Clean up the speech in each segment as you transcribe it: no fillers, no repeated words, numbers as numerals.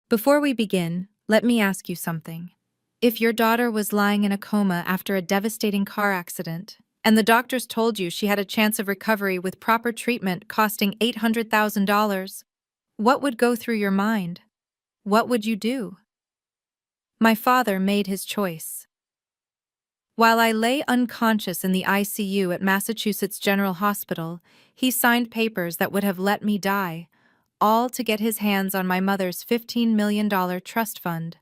Before we begin, let me ask you something. If your daughter was lying in a coma after a devastating car accident, and the doctors told you she had a chance of recovery with proper treatment costing $800,000, what would go through your mind? What would you do? My father made his choice. While I lay unconscious in the ICU at Massachusetts General Hospital, he signed papers that would have let me die, all to get his hands on my mother's $15 million trust fund.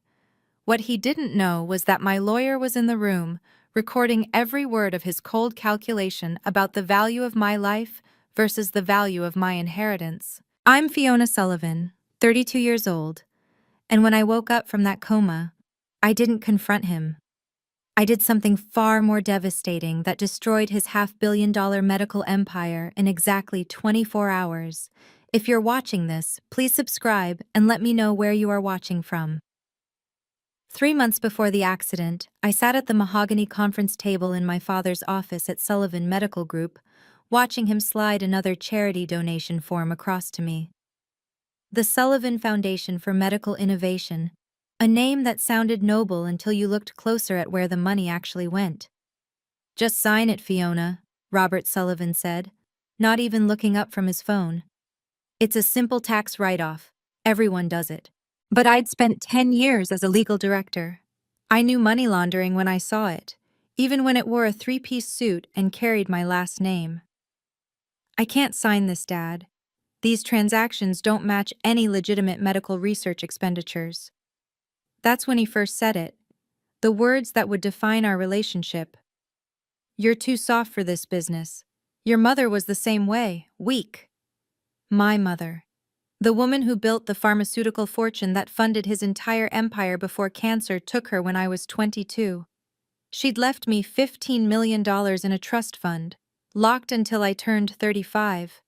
What he didn't know was that my lawyer was in the room, recording every word of his cold calculation about the value of my life versus the value of my inheritance. I'm Fiona Sullivan, 32 years old, and when I woke up from that coma, I didn't confront him. I did something far more devastating that destroyed his $500 million medical empire in exactly 24 hours. If you're watching this, please subscribe and let me know where you are watching from. 3 months before the accident, I sat at the mahogany conference table in my father's office at Sullivan Medical Group, watching him slide another charity donation form across to me. The Sullivan Foundation for Medical Innovation, a name that sounded noble until you looked closer at where the money actually went. "Just sign it, Fiona," Robert Sullivan said, not even looking up from his phone. "It's a simple tax write-off. Everyone does it." But I'd spent 10 years as a legal director. I knew money laundering when I saw it, even when it wore a three-piece suit and carried my last name. "I can't sign this, Dad. These transactions don't match any legitimate medical research expenditures." That's when he first said it, the words that would define our relationship. "You're too soft for this business. Your mother was the same way, weak." My mother. The woman who built the pharmaceutical fortune that funded his entire empire before cancer took her when I was 22. She'd left me $15 million in a trust fund, locked until I turned 35.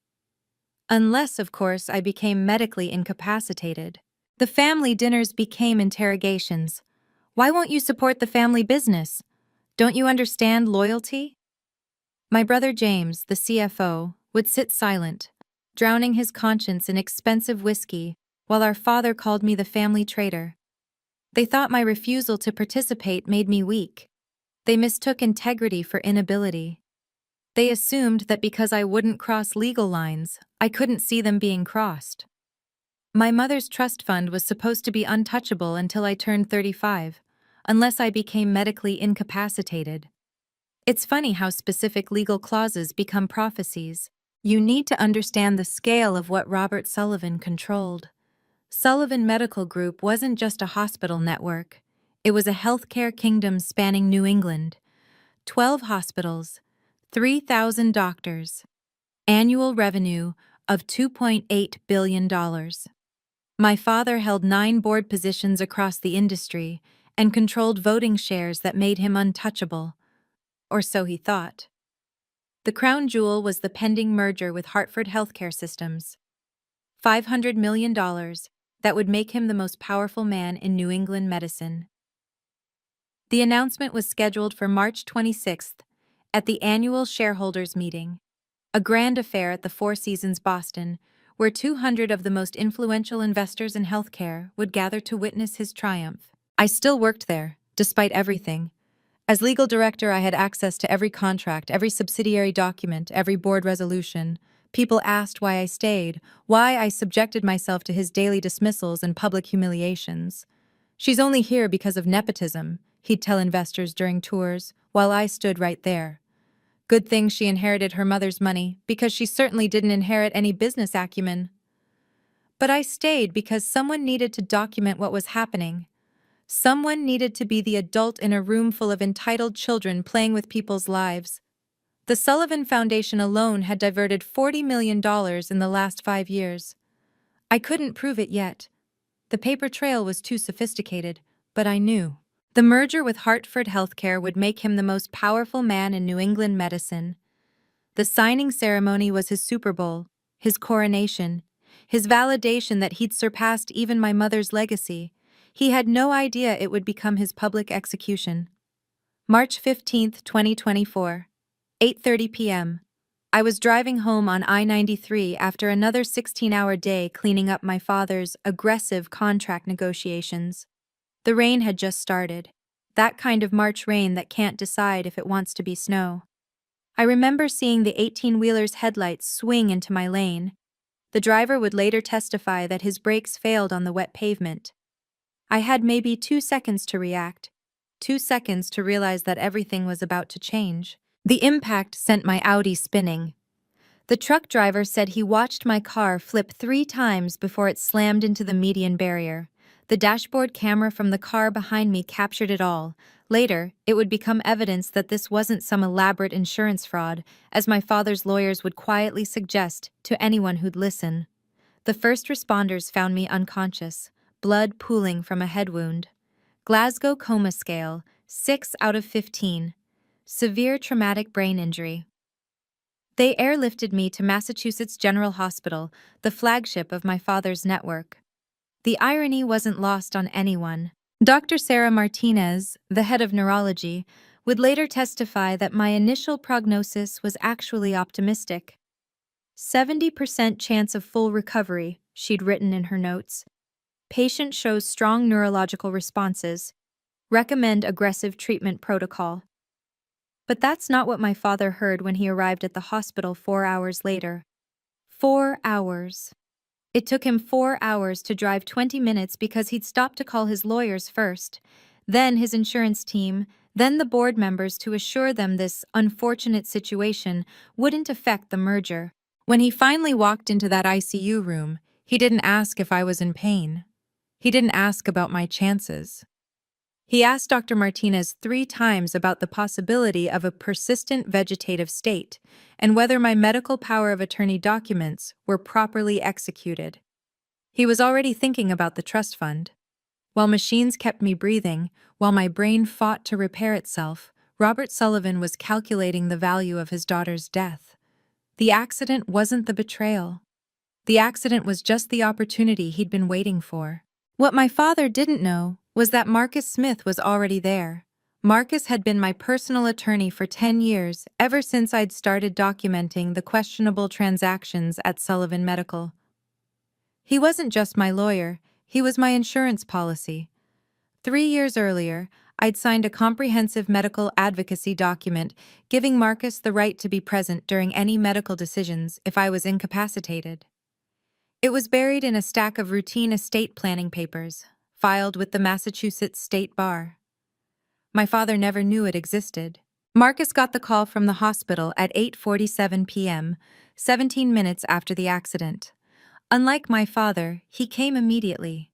Unless, of course, I became medically incapacitated. The family dinners became interrogations. "Why won't you support the family business? Don't you understand loyalty?" My brother James, the CFO, would sit silent, drowning his conscience in expensive whiskey, while our father called me the family traitor. They thought my refusal to participate made me weak. They mistook integrity for inability. They assumed that because I wouldn't cross legal lines, I couldn't see them being crossed. My mother's trust fund was supposed to be untouchable until I turned 35, unless I became medically incapacitated. It's funny how specific legal clauses become prophecies. You need to understand the scale of what Robert Sullivan controlled. Sullivan Medical Group wasn't just a hospital network. It was a healthcare kingdom spanning New England. 12 hospitals, 3,000 doctors, annual revenue of $2.8 billion. My father held 9 board positions across the industry and controlled voting shares that made him untouchable. Or so he thought. The crown jewel was the pending merger with Hartford Healthcare Systems. $500 million that would make him the most powerful man in New England medicine. The announcement was scheduled for March 26th at the annual shareholders meeting, a grand affair at the Four Seasons Boston, where 200 of the most influential investors in healthcare would gather to witness his triumph. I still worked there, despite everything. As legal director, I had access to every contract, every subsidiary document, every board resolution. People asked why I stayed, why I subjected myself to his daily dismissals and public humiliations. "She's only here because of nepotism," he'd tell investors during tours, while I stood right there. "Good thing she inherited her mother's money, because she certainly didn't inherit any business acumen." But I stayed because someone needed to document what was happening. Someone needed to be the adult in a room full of entitled children playing with people's lives. The Sullivan Foundation alone had diverted $40 million in the last 5 years. I couldn't prove it yet. The paper trail was too sophisticated, but I knew. The merger with Hartford Healthcare would make him the most powerful man in New England medicine. The signing ceremony was his Super Bowl, his coronation, his validation that he'd surpassed even my mother's legacy. He had no idea it would become his public execution. March 15, 2024, 8:30 p.m. I was driving home on I-93 after another 16-hour day cleaning up my father's aggressive contract negotiations. The rain had just started. That kind of March rain that can't decide if it wants to be snow. I remember seeing the 18-wheeler's headlights swing into my lane. The driver would later testify that his brakes failed on the wet pavement. I had maybe 2 seconds to react. 2 seconds to realize that everything was about to change. The impact sent my Audi spinning. The truck driver said he watched my car flip 3 times before it slammed into the median barrier. The dashboard camera from the car behind me captured it all. Later, it would become evidence that this wasn't some elaborate insurance fraud, as my father's lawyers would quietly suggest to anyone who'd listen. The first responders found me unconscious, blood pooling from a head wound. Glasgow coma scale, 6 out of 15. Severe traumatic brain injury. They airlifted me to Massachusetts General Hospital, the flagship of my father's network. The irony wasn't lost on anyone. Dr. Sarah Martinez, the head of neurology, would later testify that my initial prognosis was actually optimistic. 70% chance of full recovery, she'd written in her notes. Patient shows strong neurological responses. Recommend aggressive treatment protocol. But that's not what my father heard when he arrived at the hospital 4 hours later. 4 hours. It took him 4 hours to drive 20 minutes because he'd stopped to call his lawyers first, then his insurance team, then the board members to assure them this unfortunate situation wouldn't affect the merger. When he finally walked into that ICU room, he didn't ask if I was in pain. He didn't ask about my chances. He asked Dr. Martinez 3 times about the possibility of a persistent vegetative state and whether my medical power of attorney documents were properly executed. He was already thinking about the trust fund. While machines kept me breathing, while my brain fought to repair itself, Robert Sullivan was calculating the value of his daughter's death. The accident wasn't the betrayal. The accident was just the opportunity he'd been waiting for. What my father didn't know was that Marcus Smith was already there. Marcus had been my personal attorney for 10 years, ever since I'd started documenting the questionable transactions at Sullivan Medical. He wasn't just my lawyer, he was my insurance policy. 3 years earlier, I'd signed a comprehensive medical advocacy document giving Marcus the right to be present during any medical decisions if I was incapacitated. It was buried in a stack of routine estate planning papers, filed with the Massachusetts State Bar. My father never knew it existed. Marcus got the call from the hospital at 8:47 p.m., 17 minutes after the accident. Unlike my father, he came immediately.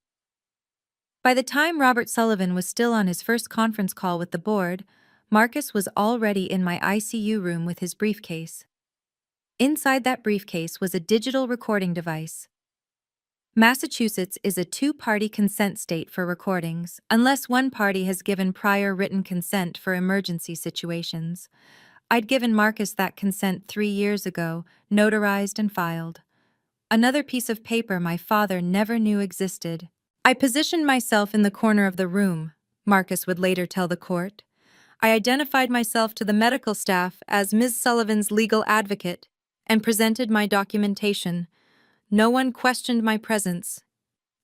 By the time Robert Sullivan was still on his first conference call with the board, Marcus was already in my ICU room with his briefcase. Inside that briefcase was a digital recording device. Massachusetts is a 2-party consent state for recordings, unless one party has given prior written consent for emergency situations. I'd given Marcus that consent 3 years ago, notarized and filed. Another piece of paper my father never knew existed. I positioned myself in the corner of the room, Marcus would later tell the court. I identified myself to the medical staff as Ms. Sullivan's legal advocate and presented my documentation. No one questioned my presence.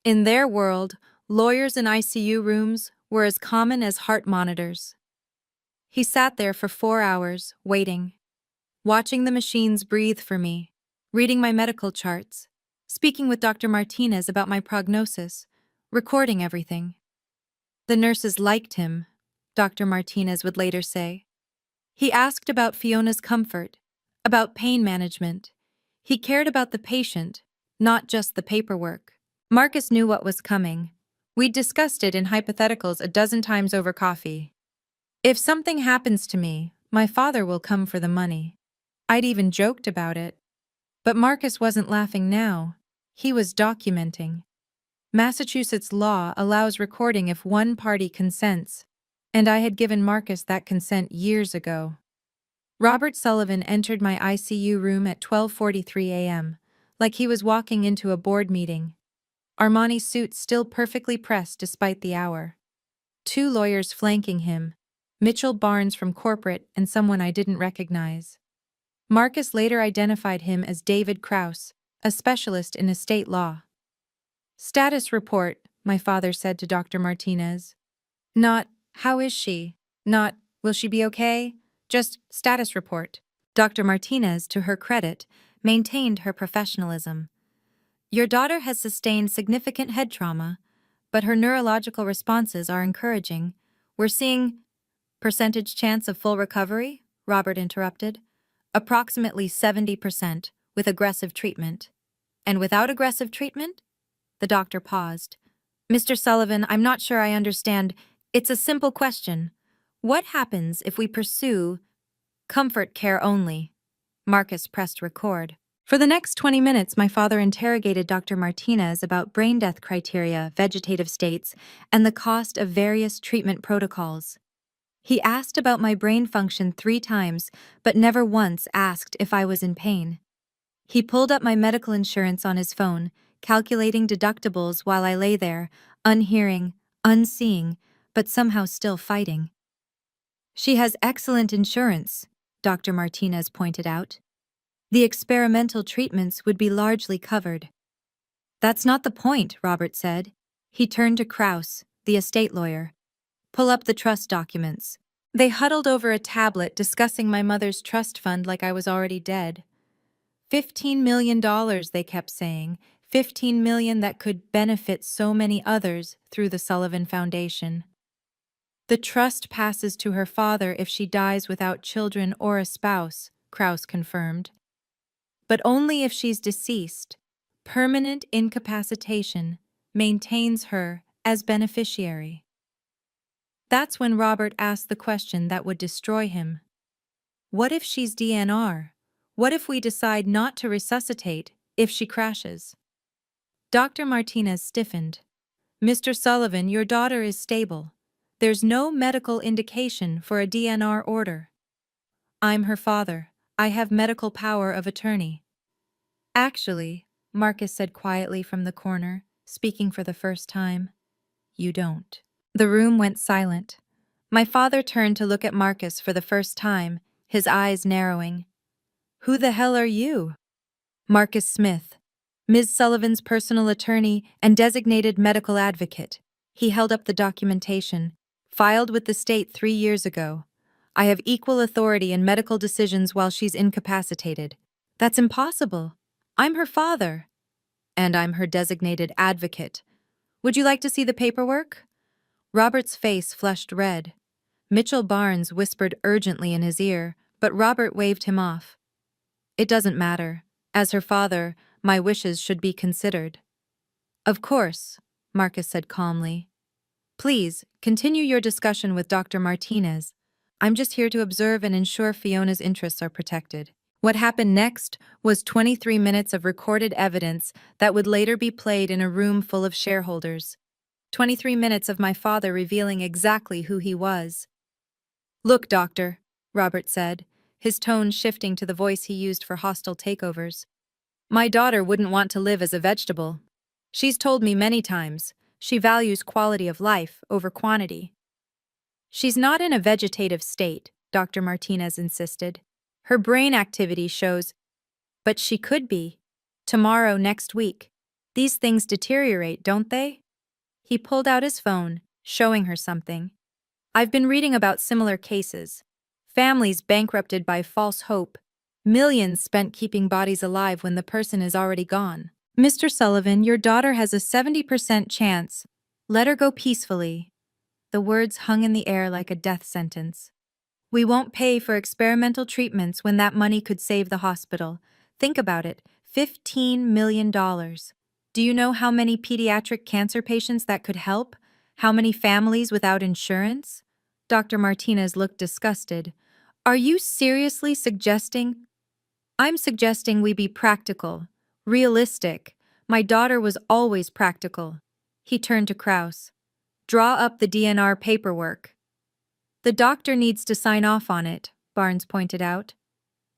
In their world, lawyers in ICU rooms were as common as heart monitors. He sat there for 4 hours, waiting, watching the machines breathe for me, reading my medical charts, speaking with Dr. Martinez about my prognosis, recording everything. The nurses liked him, Dr. Martinez would later say. He asked about Fiona's comfort, about pain management. He cared about the patient, not just the paperwork. Marcus knew what was coming. We'd discussed it in hypotheticals a dozen times over coffee. If something happens to me, my father will come for the money. I'd even joked about it. But Marcus wasn't laughing now. He was documenting. Massachusetts law allows recording if one party consents, and I had given Marcus that consent years ago. Robert Sullivan entered my ICU room at 12:43 a.m., like he was walking into a board meeting. Armani suit still perfectly pressed despite the hour. 2 lawyers flanking him, Mitchell Barnes from corporate and someone I didn't recognize. Marcus later identified him as David Kraus, a specialist in estate law. Status report, my father said to Dr. Martinez. Not, how is she? Not, will she be okay? Just status report. Dr. Martinez, to her credit, maintained her professionalism. Your daughter has sustained significant head trauma, but her neurological responses are encouraging. We're seeing percentage chance of full recovery? Robert interrupted. Approximately 70% with aggressive treatment. And without aggressive treatment? The doctor paused. Mr. Sullivan, I'm not sure I understand. It's a simple question. What happens if we pursue comfort care only? Marcus pressed record. For the next 20 minutes, my father interrogated Dr. Martinez about brain death criteria, vegetative states, and the cost of various treatment protocols. He asked about my brain function 3 times, but never once asked if I was in pain. He pulled up my medical insurance on his phone, calculating deductibles while I lay there, unhearing, unseeing, but somehow still fighting. She has excellent insurance, Dr. Martinez pointed out. The experimental treatments would be largely covered. That's not the point, Robert said. He turned to Kraus, the estate lawyer. Pull up the trust documents. They huddled over a tablet discussing my mother's trust fund like I was already dead. $15 million, they kept saying. $15 million that could benefit so many others through the Sullivan Foundation. The trust passes to her father if she dies without children or a spouse, Kraus confirmed. But only if she's deceased. Permanent incapacitation maintains her as beneficiary. That's when Robert asked the question that would destroy him. What if she's DNR? What if we decide not to resuscitate if she crashes? Dr. Martinez stiffened. Mr. Sullivan, your daughter is stable. There's no medical indication for a DNR order. I'm her father. I have medical power of attorney. Actually, Marcus said quietly from the corner, speaking for the first time, you don't. The room went silent. My father turned to look at Marcus for the first time, his eyes narrowing. Who the hell are you? Marcus Smith, Ms. Sullivan's personal attorney and designated medical advocate. He held up the documentation, filed with the state 3 years ago. I have equal authority in medical decisions while she's incapacitated. That's impossible. I'm her father. And I'm her designated advocate. Would you like to see the paperwork? Robert's face flushed red. Mitchell Barnes whispered urgently in his ear, but Robert waved him off. It doesn't matter. As her father, my wishes should be considered. Of course, Marcus said calmly. Please, continue your discussion with Dr. Martinez. I'm just here to observe and ensure Fiona's interests are protected. What happened next was 23 minutes of recorded evidence that would later be played in a room full of shareholders. 23 minutes of my father revealing exactly who he was. Look, doctor, Robert said, his tone shifting to the voice he used for hostile takeovers. My daughter wouldn't want to live as a vegetable. She's told me many times she values quality of life over quantity. She's not in a vegetative state, Dr. Martinez insisted. Her brain activity shows, but she could be. Tomorrow, next week. These things deteriorate, don't they? He pulled out his phone, showing her something. I've been reading about similar cases. Families bankrupted by false hope. Millions spent keeping bodies alive when the person is already gone. Mr. Sullivan, your daughter has a 70% chance. Let her go peacefully. The words hung in the air like a death sentence. We won't pay for experimental treatments when that money could save the hospital. Think about it, $15 million. Do you know how many pediatric cancer patients that could help? How many families without insurance? Dr. Martinez looked disgusted. Are you seriously suggesting? I'm suggesting we be practical, realistic. My daughter was always practical. He turned to Kraus. Draw up the DNR paperwork. The doctor needs to sign off on it, Barnes pointed out.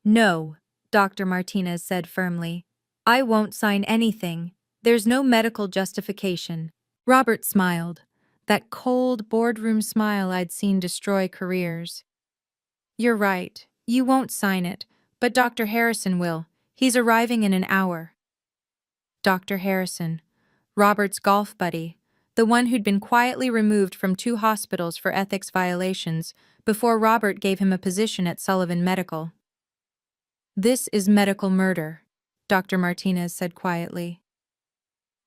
No, Dr. Martinez said firmly. I won't sign anything. There's no medical justification. Robert smiled, that cold boardroom smile I'd seen destroy careers. You're right, you won't sign it, But Dr. Harrison will. He's arriving in an hour. Dr. Harrison, Robert's golf buddy, the one who'd been quietly removed from 2 hospitals for ethics violations before Robert gave him a position at Sullivan Medical. "This is medical murder," Dr. Martinez said quietly.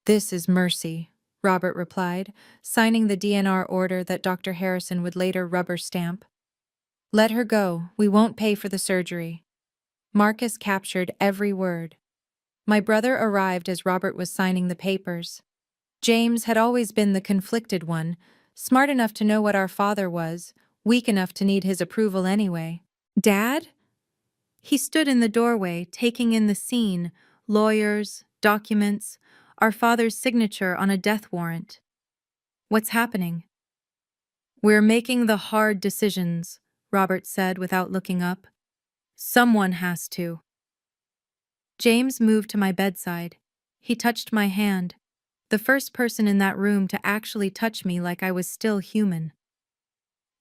"This is mercy," Robert replied, signing the DNR order that Dr. Harrison would later rubber stamp. "Let her go. We won't pay for the surgery." Marcus captured every word. My brother arrived as Robert was signing the papers. James had always been the conflicted one, smart enough to know what our father was, weak enough to need his approval anyway. "Dad?" He stood in the doorway, taking in the scene, lawyers, documents, our father's signature on a death warrant. "What's happening?" "We're making the hard decisions," Robert said without looking up. "Someone has to." James moved to my bedside. He touched my hand, the first person in that room to actually touch me like I was still human.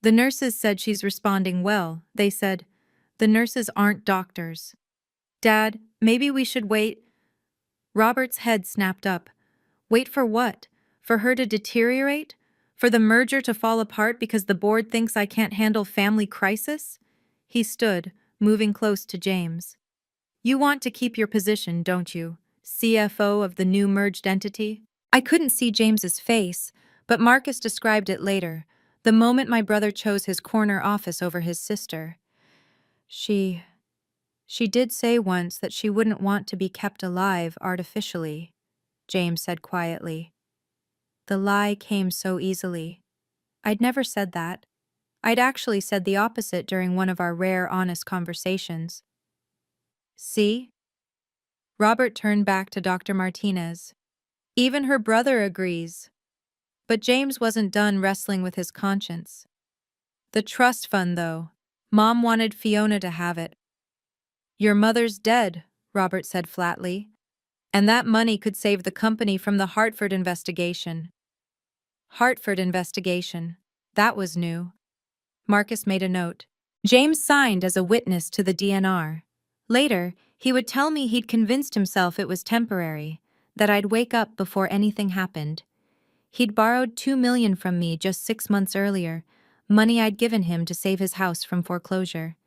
"The nurses said she's responding well," they said. "The nurses aren't doctors." "Dad, maybe we should wait." Robert's head snapped up. "Wait for what? For her to deteriorate? For the merger to fall apart because the board thinks I can't handle family crisis?" He stood, moving close to James. "You want to keep your position, don't you? CFO of the new merged entity?" I couldn't see James's face, but Marcus described it later, the moment my brother chose his corner office over his sister. She did say once that she wouldn't want to be kept alive artificially," James said quietly. The lie came so easily. I'd never said that. I'd actually said the opposite during one of our rare honest conversations. "See?" Robert turned back to Dr. Martinez. "Even her brother agrees." But James wasn't done wrestling with his conscience. "The trust fund, though. Mom wanted Fiona to have it." "Your mother's dead," Robert said flatly. "And that money could save the company from the Hartford investigation." Hartford investigation. That was new. Marcus made a note. James signed as a witness to the DNR. Later, he would tell me he'd convinced himself it was temporary, that I'd wake up before anything happened. He'd borrowed $2 million from me just 6 months earlier, money I'd given him to save his house from foreclosure.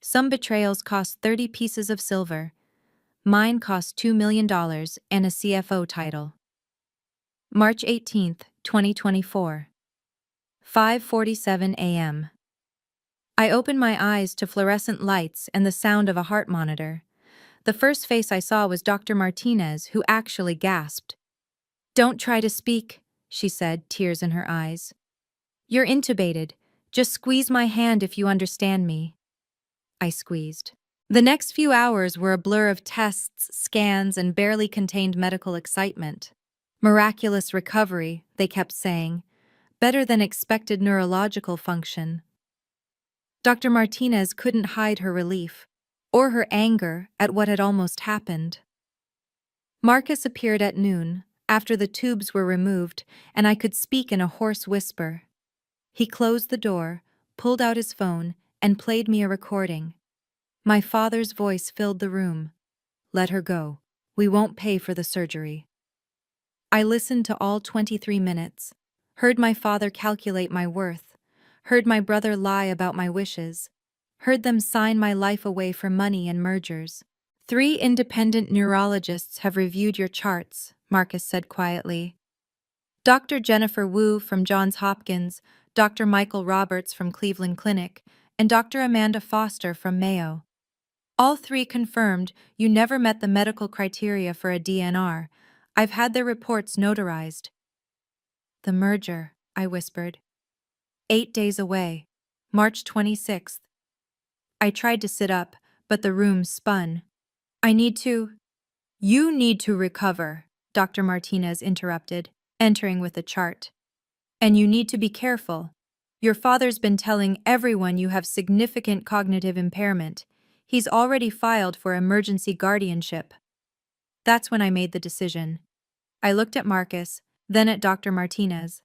Some betrayals cost 30 pieces of silver. Mine cost $2 million and a CFO title. March 18, 2024. 5:47 a.m. I opened my eyes to fluorescent lights and the sound of a heart monitor. The first face I saw was Dr. Martinez, who actually gasped. "Don't try to speak," she said, tears in her eyes. "You're intubated. Just squeeze my hand if you understand me." I squeezed. The next few hours were a blur of tests, scans, and barely contained medical excitement. "Miraculous recovery," they kept saying. "Better than expected neurological function." Dr. Martinez couldn't hide her relief, or her anger at what had almost happened. Marcus appeared at noon, after the tubes were removed, and I could speak in a hoarse whisper. He closed the door, pulled out his phone, and played me a recording. My father's voice filled the room. "Let her go. We won't pay for the surgery." I listened to all 23 minutes, heard my father calculate my worth, heard my brother lie about my wishes, heard them sign my life away for money and mergers. "3 independent neurologists have reviewed your charts," Marcus said quietly. Dr. Jennifer Wu from Johns Hopkins, Dr. Michael Roberts from Cleveland Clinic, and Dr. Amanda Foster from Mayo. All 3 confirmed you never met the medical criteria for a DNR. I've had their reports notarized. "The merger," I whispered. 8 days away. March 26th. I tried to sit up, but the room spun. You need to recover," Dr. Martinez interrupted, entering with a chart. "And you need to be careful. Your father's been telling everyone you have significant cognitive impairment. He's already filed for emergency guardianship." That's when I made the decision. I looked at Marcus, then at Dr. Martinez.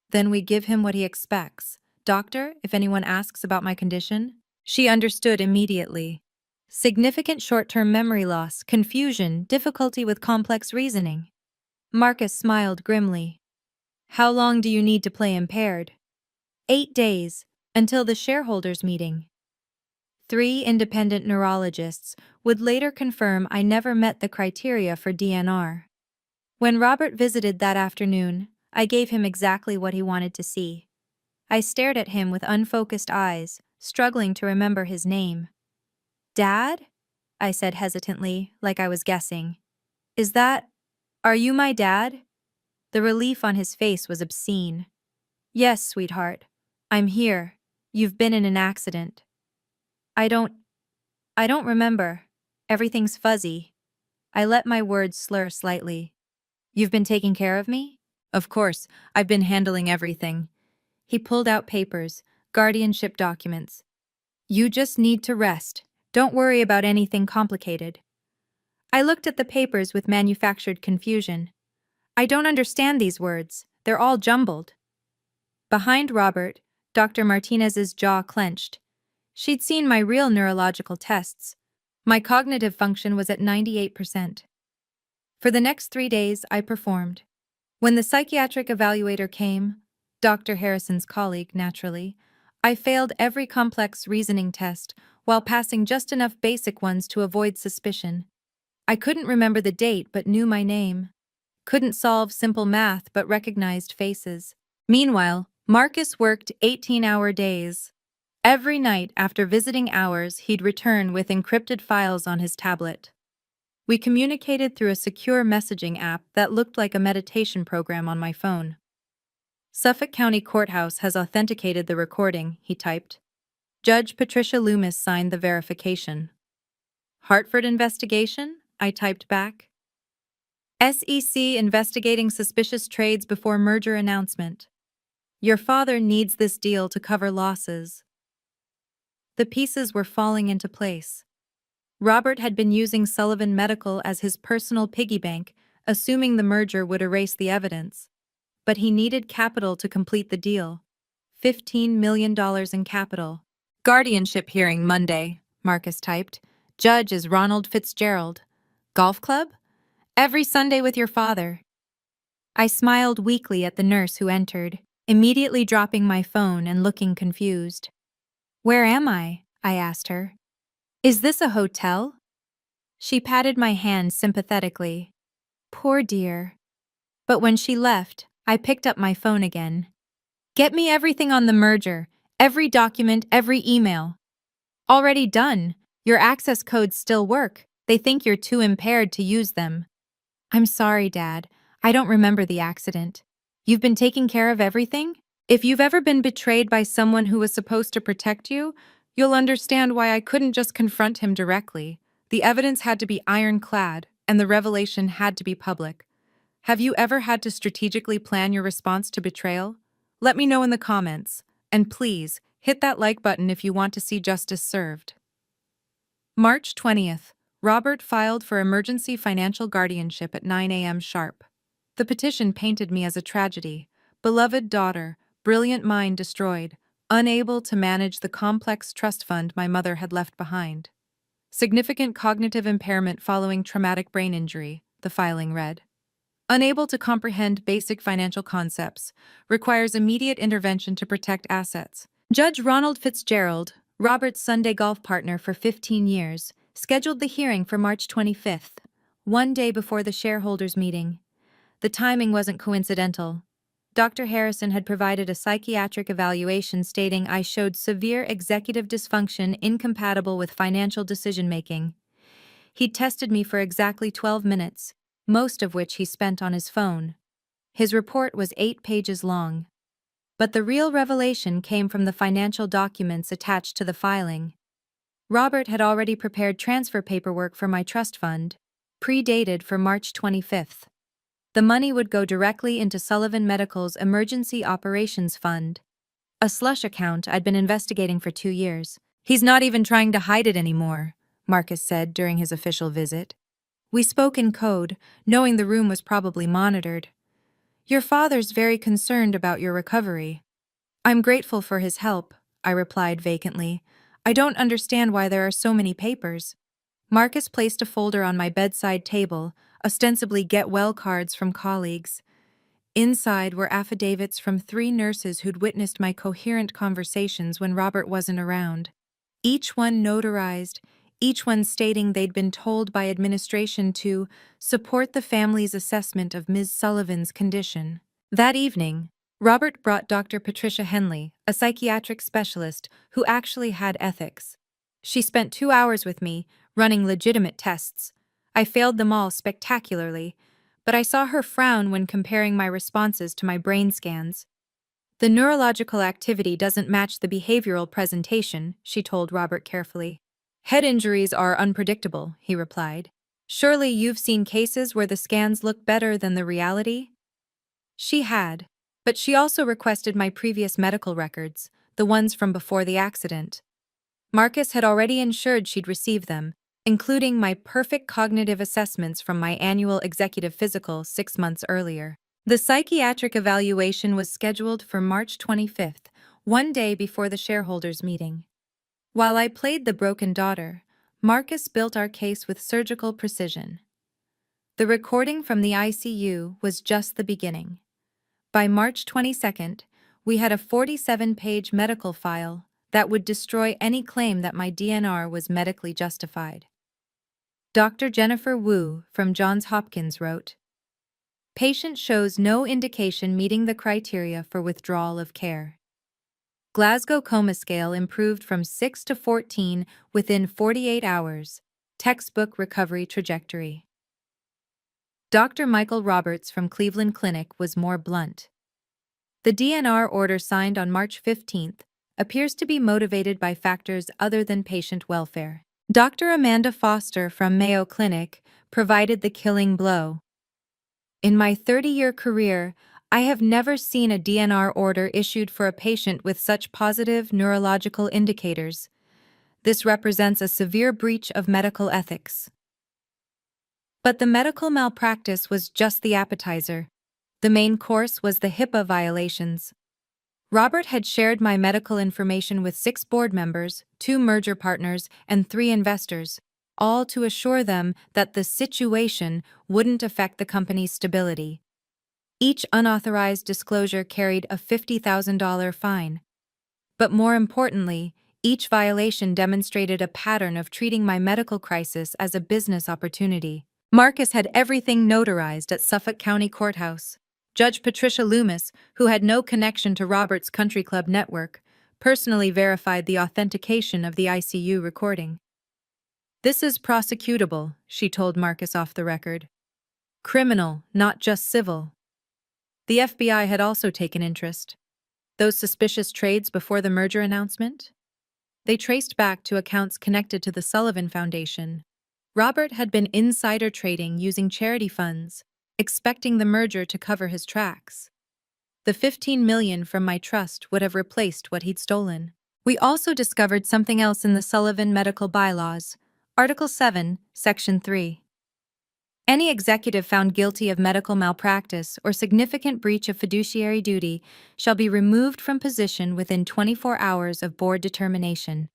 "Then we give him what he expects. Doctor, if anyone asks about my condition?" She understood immediately. Significant short-term memory loss, confusion, difficulty with complex reasoning. Marcus smiled grimly. How long do you need to play impaired? 8 days, until the shareholders' meeting. 3 independent neurologists would later confirm I never met the criteria for DNR. When Robert visited that afternoon, I gave him exactly what he wanted to see. I stared at him with unfocused eyes, struggling to remember his name. Dad? I said hesitantly, like I was guessing. Are you my dad? The relief on his face was obscene. Yes, sweetheart. I'm here. You've been in an accident. I don't remember. Everything's fuzzy. I let my words slur slightly. You've been taking care of me? Of course, I've been handling everything. He pulled out papers, guardianship documents. You just need to rest. Don't worry about anything complicated. I looked at the papers with manufactured confusion. I don't understand these words. They're all jumbled. Behind Robert, Dr. Martinez's jaw clenched. She'd seen my real neurological tests. My cognitive function was at 98%. For the next 3 days, I performed. When the psychiatric evaluator came, Dr. Harrison's colleague, naturally, I failed every complex reasoning test while passing just enough basic ones to avoid suspicion. I couldn't remember the date but knew my name. Couldn't solve simple math but recognized faces. Meanwhile, Marcus worked 18-hour days. Every night after visiting hours, he'd return with encrypted files on his tablet. We communicated through a secure messaging app that looked like a meditation program on my phone. Suffolk County Courthouse has authenticated the recording, he typed. Judge Patricia Loomis signed the verification. Hartford investigation? I typed back. SEC investigating suspicious trades before merger announcement. Your father needs this deal to cover losses. The pieces were falling into place. Robert had been using Sullivan Medical as his personal piggy bank, assuming the merger would erase the evidence. But he needed capital to complete the deal. $15 million in capital. Guardianship hearing Monday, Marcus typed. Judge is Ronald Fitzgerald. Golf club? Every Sunday with your father. I smiled weakly at the nurse who entered, immediately dropping my phone and looking confused. Where am I? I asked her. Is this a hotel? She patted my hand sympathetically. Poor dear. But when she left, I picked up my phone again. Get me everything on the merger, every document, every email. Already done. Your access codes still work. They think you're too impaired to use them. I'm sorry, Dad. I don't remember the accident. You've been taking care of everything? If you've ever been betrayed by someone who was supposed to protect you, you'll understand why I couldn't just confront him directly. The evidence had to be ironclad, and the revelation had to be public. Have you ever had to strategically plan your response to betrayal? Let me know in the comments. And please, hit that like button if you want to see justice served. March 20th. Robert filed for emergency financial guardianship at 9 a.m. sharp. The petition painted me as a tragedy. Beloved daughter, brilliant mind destroyed, unable to manage the complex trust fund my mother had left behind. Significant cognitive impairment following traumatic brain injury, the filing read. Unable to comprehend basic financial concepts, requires immediate intervention to protect assets. Judge Ronald Fitzgerald, Robert's Sunday golf partner for 15 years, scheduled the hearing for March 25th, one day before the shareholders' meeting. The timing wasn't coincidental. Dr. Harrison had provided a psychiatric evaluation stating I showed severe executive dysfunction incompatible with financial decision-making. He'd tested me for exactly 12 minutes, most of which he spent on his phone. His report was 8 pages long. But the real revelation came from the financial documents attached to the filing. Robert had already prepared transfer paperwork for my trust fund, predated for March 25th. The money would go directly into Sullivan Medical's Emergency Operations Fund, a slush account I'd been investigating for 2 years. He's not even trying to hide it anymore, Marcus said during his official visit. We spoke in code, knowing the room was probably monitored. Your father's very concerned about your recovery. I'm grateful for his help, I replied vacantly. I don't understand why there are so many papers. Marcus placed a folder on my bedside table, ostensibly get well cards from colleagues. Inside were affidavits from 3 nurses who'd witnessed my coherent conversations when Robert wasn't around. Each one notarized, each one stating they'd been told by administration to support the family's assessment of Ms. Sullivan's condition. That evening, Robert brought Dr. Patricia Henley, a psychiatric specialist who actually had ethics. She spent 2 hours with me, running legitimate tests. I failed them all spectacularly, but I saw her frown when comparing my responses to my brain scans. The neurological activity doesn't match the behavioral presentation, she told Robert carefully. Head injuries are unpredictable, he replied. Surely you've seen cases where the scans look better than the reality? She had, but she also requested my previous medical records, the ones from before the accident. Marcus had already ensured she'd receive them, including my perfect cognitive assessments from my annual executive physical 6 months earlier. The psychiatric evaluation was scheduled for March 25th, one day before the shareholders' meeting. While I played the broken daughter, Marcus built our case with surgical precision. The recording from the ICU was just the beginning. By March 22nd, we had a 47-page medical file that would destroy any claim that my DNR was medically justified. Dr. Jennifer Wu from Johns Hopkins wrote, "Patient shows no indication meeting the criteria for withdrawal of care. Glasgow Coma Scale improved from 6 to 14 within 48 hours. Textbook recovery trajectory." Dr. Michael Roberts from Cleveland Clinic was more blunt. The DNR order signed on March 15th appears to be motivated by factors other than patient welfare. Dr. Amanda Foster from Mayo Clinic provided the killing blow. In my 30-year career, I have never seen a DNR order issued for a patient with such positive neurological indicators. This represents a severe breach of medical ethics. But the medical malpractice was just the appetizer. The main course was the HIPAA violations. Robert had shared my medical information with 6 board members, 2 merger partners, and 3 investors, all to assure them that the situation wouldn't affect the company's stability. Each unauthorized disclosure carried a $50,000 fine. But more importantly, each violation demonstrated a pattern of treating my medical crisis as a business opportunity. Marcus had everything notarized at Suffolk County Courthouse. Judge Patricia Loomis, who had no connection to Robert's country club network, personally verified the authentication of the ICU recording. "This is prosecutable," she told Marcus off the record. "Criminal, not just civil." The FBI had also taken interest. Those suspicious trades before the merger announcement? They traced back to accounts connected to the Sullivan Foundation. Robert had been insider trading using charity funds, expecting the merger to cover his tracks. The $15 million from my trust would have replaced what he'd stolen. We also discovered something else in the Sullivan Medical Bylaws, Article 7, Section 3. Any executive found guilty of medical malpractice or significant breach of fiduciary duty shall be removed from position within 24 hours of board determination.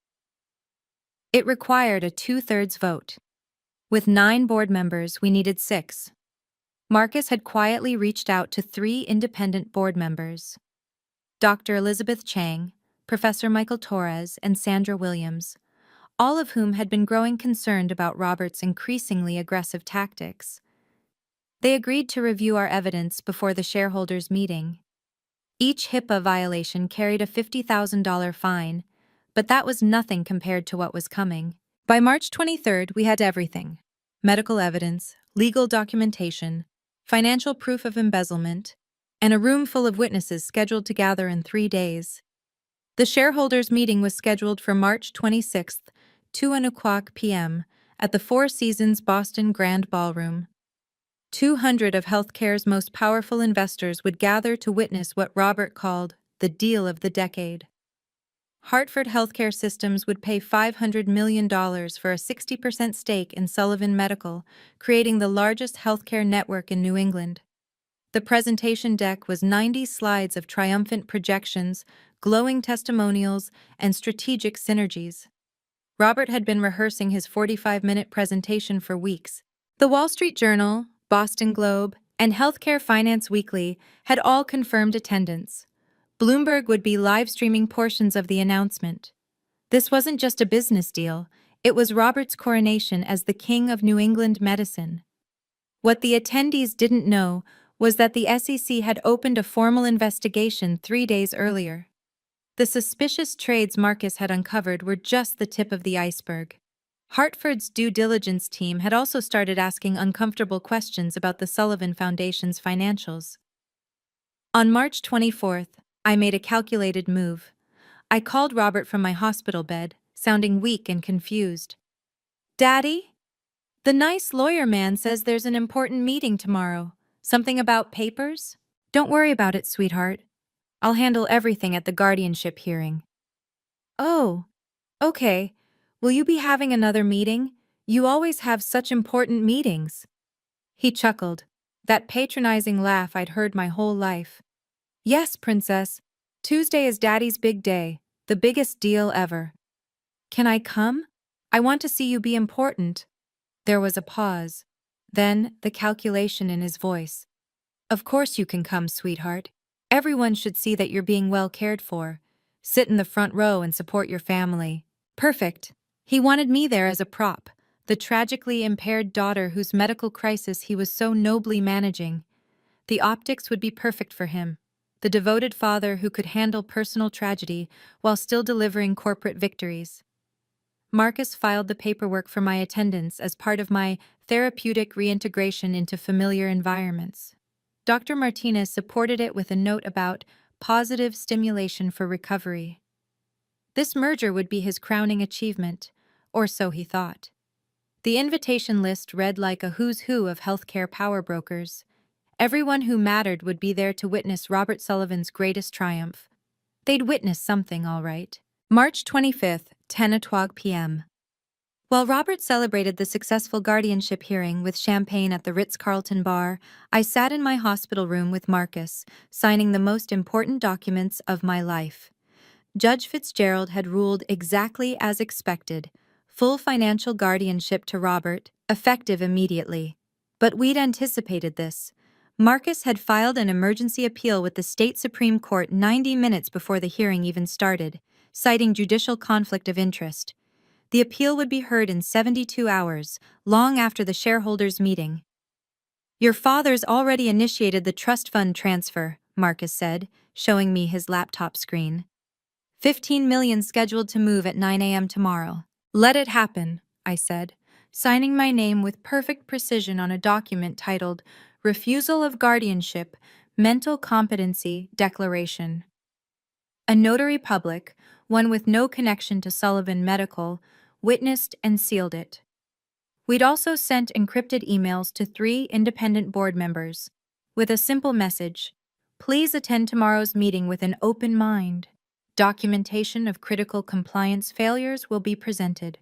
It required a 2/3 vote. With 9 board members, we needed 6. Marcus had quietly reached out to 3 independent board members, Dr. Elizabeth Chang, Professor Michael Torres, and Sandra Williams, all of whom had been growing concerned about Robert's increasingly aggressive tactics. They agreed to review our evidence before the shareholders' meeting. Each HIPAA violation carried a $50,000 fine, but that was nothing compared to what was coming. By March 23rd, we had everything: medical evidence, legal documentation, financial proof of embezzlement, and a room full of witnesses scheduled to gather in 3 days. The shareholders' meeting was scheduled for March 26th, 2:00 p.m., at the Four Seasons Boston Grand Ballroom. 200 of healthcare's most powerful investors would gather to witness what Robert called the deal of the decade. Hartford Healthcare Systems would pay $500 million for a 60% stake in Sullivan Medical, creating the largest healthcare network in New England. The presentation deck was 90 slides of triumphant projections, glowing testimonials, and strategic synergies. Robert had been rehearsing his 45-minute presentation for weeks. The Wall Street Journal, Boston Globe, and Healthcare Finance Weekly had all confirmed attendance. Bloomberg would be live streaming portions of the announcement. This wasn't just a business deal, it was Robert's coronation as the King of New England medicine. What the attendees didn't know was that the SEC had opened a formal investigation 3 days earlier. The suspicious trades Marcus had uncovered were just the tip of the iceberg. Hartford's due diligence team had also started asking uncomfortable questions about the Sullivan Foundation's financials. On March 24th, I made a calculated move. I called Robert from my hospital bed, sounding weak and confused. "Daddy? The nice lawyer man says there's an important meeting tomorrow. Something about papers?" "Don't worry about it, sweetheart. I'll handle everything at the guardianship hearing." "Oh, okay. Will you be having another meeting? You always have such important meetings." He chuckled, that patronizing laugh I'd heard my whole life. "Yes, princess. Tuesday is Daddy's big day, the biggest deal ever." "Can I come? I want to see you be important." There was a pause, then the calculation in his voice. "Of course you can come, sweetheart. Everyone should see that you're being well cared for. Sit in the front row and support your family." Perfect. He wanted me there as a prop, the tragically impaired daughter whose medical crisis he was so nobly managing. The optics would be perfect for him, the devoted father who could handle personal tragedy while still delivering corporate victories. Marcus filed the paperwork for my attendance as part of my therapeutic reintegration into familiar environments. Dr. Martinez supported it with a note about positive stimulation for recovery. This merger would be his crowning achievement, or so he thought. The invitation list read like a who's who of healthcare power brokers. Everyone who mattered would be there to witness Robert Sullivan's greatest triumph. They'd witness something, all right. March 25th, 10:00 p.m. While Robert celebrated the successful guardianship hearing with champagne at the Ritz-Carlton bar, I sat in my hospital room with Marcus, signing the most important documents of my life. Judge Fitzgerald had ruled exactly as expected, full financial guardianship to Robert, effective immediately. But we'd anticipated this. Marcus had filed an emergency appeal with the state Supreme Court 90 minutes before the hearing even started, citing judicial conflict of interest. The appeal would be heard in 72 hours, long after the shareholders' meeting. "Your father's already initiated the trust fund transfer," Marcus said, showing me his laptop screen. $15 million scheduled to move at 9 a.m. tomorrow. "Let it happen," I said, signing my name with perfect precision on a document titled Refusal of Guardianship, Mental Competency Declaration. A notary public, one with no connection to Sullivan Medical, witnessed and sealed it. We'd also sent encrypted emails to 3 independent board members, with a simple message: "Please attend tomorrow's meeting with an open mind. Documentation of critical compliance failures will be presented."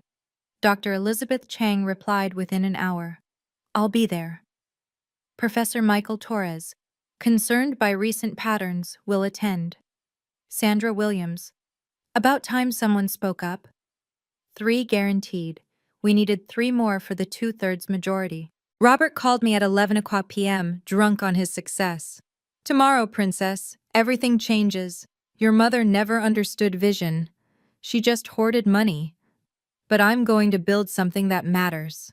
Dr. Elizabeth Chang replied within an hour. "I'll be there." Professor Michael Torres, concerned by recent patterns, will attend. Sandra Williams. About time someone spoke up. 3 guaranteed. We needed 3 more for the 2/3 majority. Robert called me at 11:00 p.m., drunk on his success. "Tomorrow, princess, everything changes. Your mother never understood vision. She just hoarded money. But I'm going to build something that matters."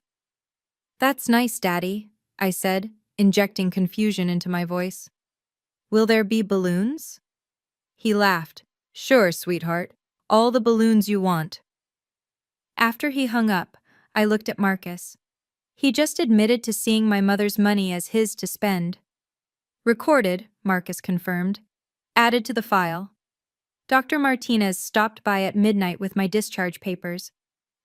"That's nice, Daddy," I said, injecting confusion into my voice. "Will there be balloons?" He laughed. "Sure, sweetheart. All the balloons you want." After he hung up, I looked at Marcus. He just admitted to seeing my mother's money as his to spend. "Recorded," Marcus confirmed. "Added to the file." Dr. Martinez stopped by at midnight with my discharge papers.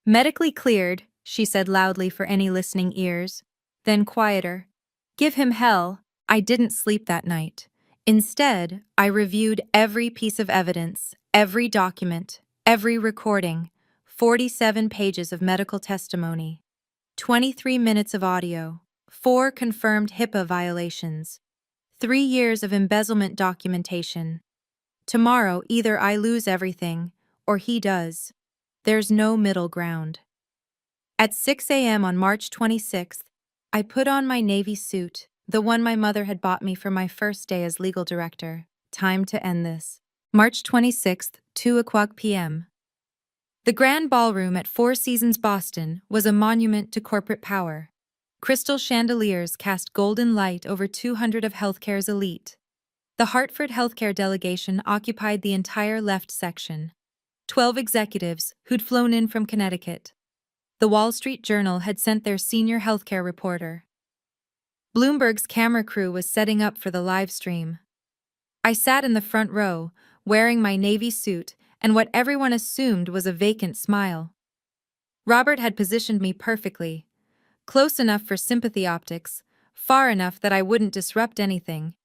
"Medically cleared," she said loudly for any listening ears. Then quieter. "Give him hell." I didn't sleep that night. Instead, I reviewed every piece of evidence, every document, every recording, 47 pages of medical testimony, 23 minutes of audio, 4 confirmed HIPAA violations, 3 years of embezzlement documentation. Tomorrow, either I lose everything, or he does. There's no middle ground. At 6 a.m. on March 26th, I put on my Navy suit, the one my mother had bought me for my first day as legal director. Time to end this. March 26th, 2:00 p.m. The Grand Ballroom at Four Seasons Boston was a monument to corporate power. Crystal chandeliers cast golden light over 200 of healthcare's elite. The Hartford healthcare delegation occupied the entire left section. 12 executives who'd flown in from Connecticut. The Wall Street Journal had sent their senior healthcare reporter. Bloomberg's camera crew was setting up for the live stream. I sat in the front row, wearing my Navy suit and what everyone assumed was a vacant smile. Robert had positioned me perfectly, close enough for sympathy optics, far enough that I wouldn't disrupt anything.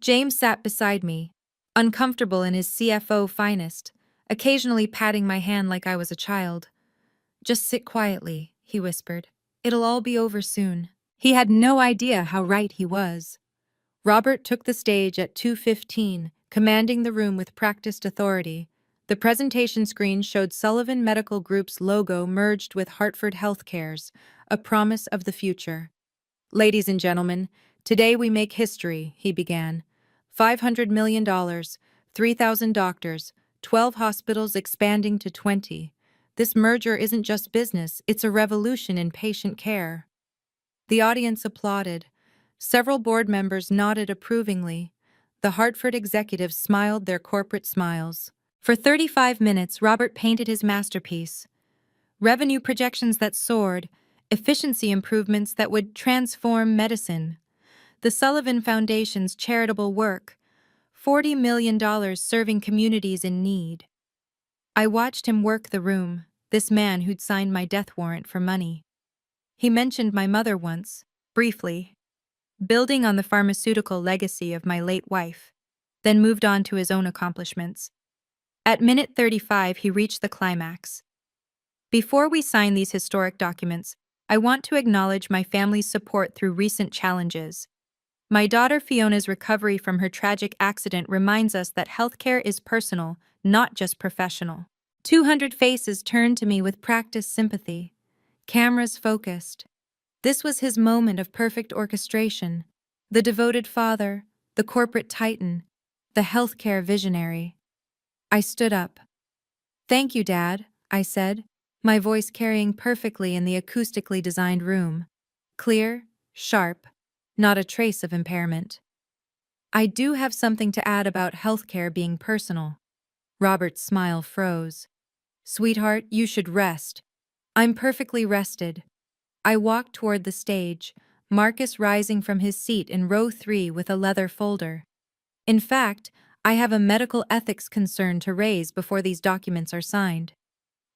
James sat beside me, uncomfortable in his CFO finest, occasionally patting my hand like I was a child. "Just sit quietly," he whispered. "It'll all be over soon." He had no idea how right he was. Robert took the stage at 2:15, commanding the room with practiced authority. The presentation screen showed Sullivan Medical Group's logo merged with Hartford Healthcare's, a promise of the future. "Ladies and gentlemen, today we make history," he began. $500 million, 3,000 doctors, 12 hospitals expanding to 20. This merger isn't just business, it's a revolution in patient care. The audience applauded. Several board members nodded approvingly. The Hartford executives smiled their corporate smiles. For 35 minutes, Robert painted his masterpiece. Revenue projections that soared, efficiency improvements that would transform medicine. The Sullivan Foundation's charitable work, $40 million serving communities in need. I watched him work the room, this man who'd signed my death warrant for money. He mentioned my mother once, briefly, building on the pharmaceutical legacy of my late wife, then moved on to his own accomplishments. At minute 35, he reached the climax. "Before we sign these historic documents, I want to acknowledge my family's support through recent challenges. My daughter Fiona's recovery from her tragic accident reminds us that healthcare is personal, not just professional." 200 faces turned to me with practiced sympathy. Cameras focused. This was his moment of perfect orchestration. The devoted father, the corporate titan, the healthcare visionary. I stood up. "Thank you, Dad," I said, my voice carrying perfectly in the acoustically designed room. Clear, sharp, not a trace of impairment. "I do have something to add about healthcare being personal." Robert's smile froze. "Sweetheart, you should rest." "I'm perfectly rested." I walked toward the stage, Marcus rising from his seat in row 3 with a leather folder. "In fact, I have a medical ethics concern to raise before these documents are signed."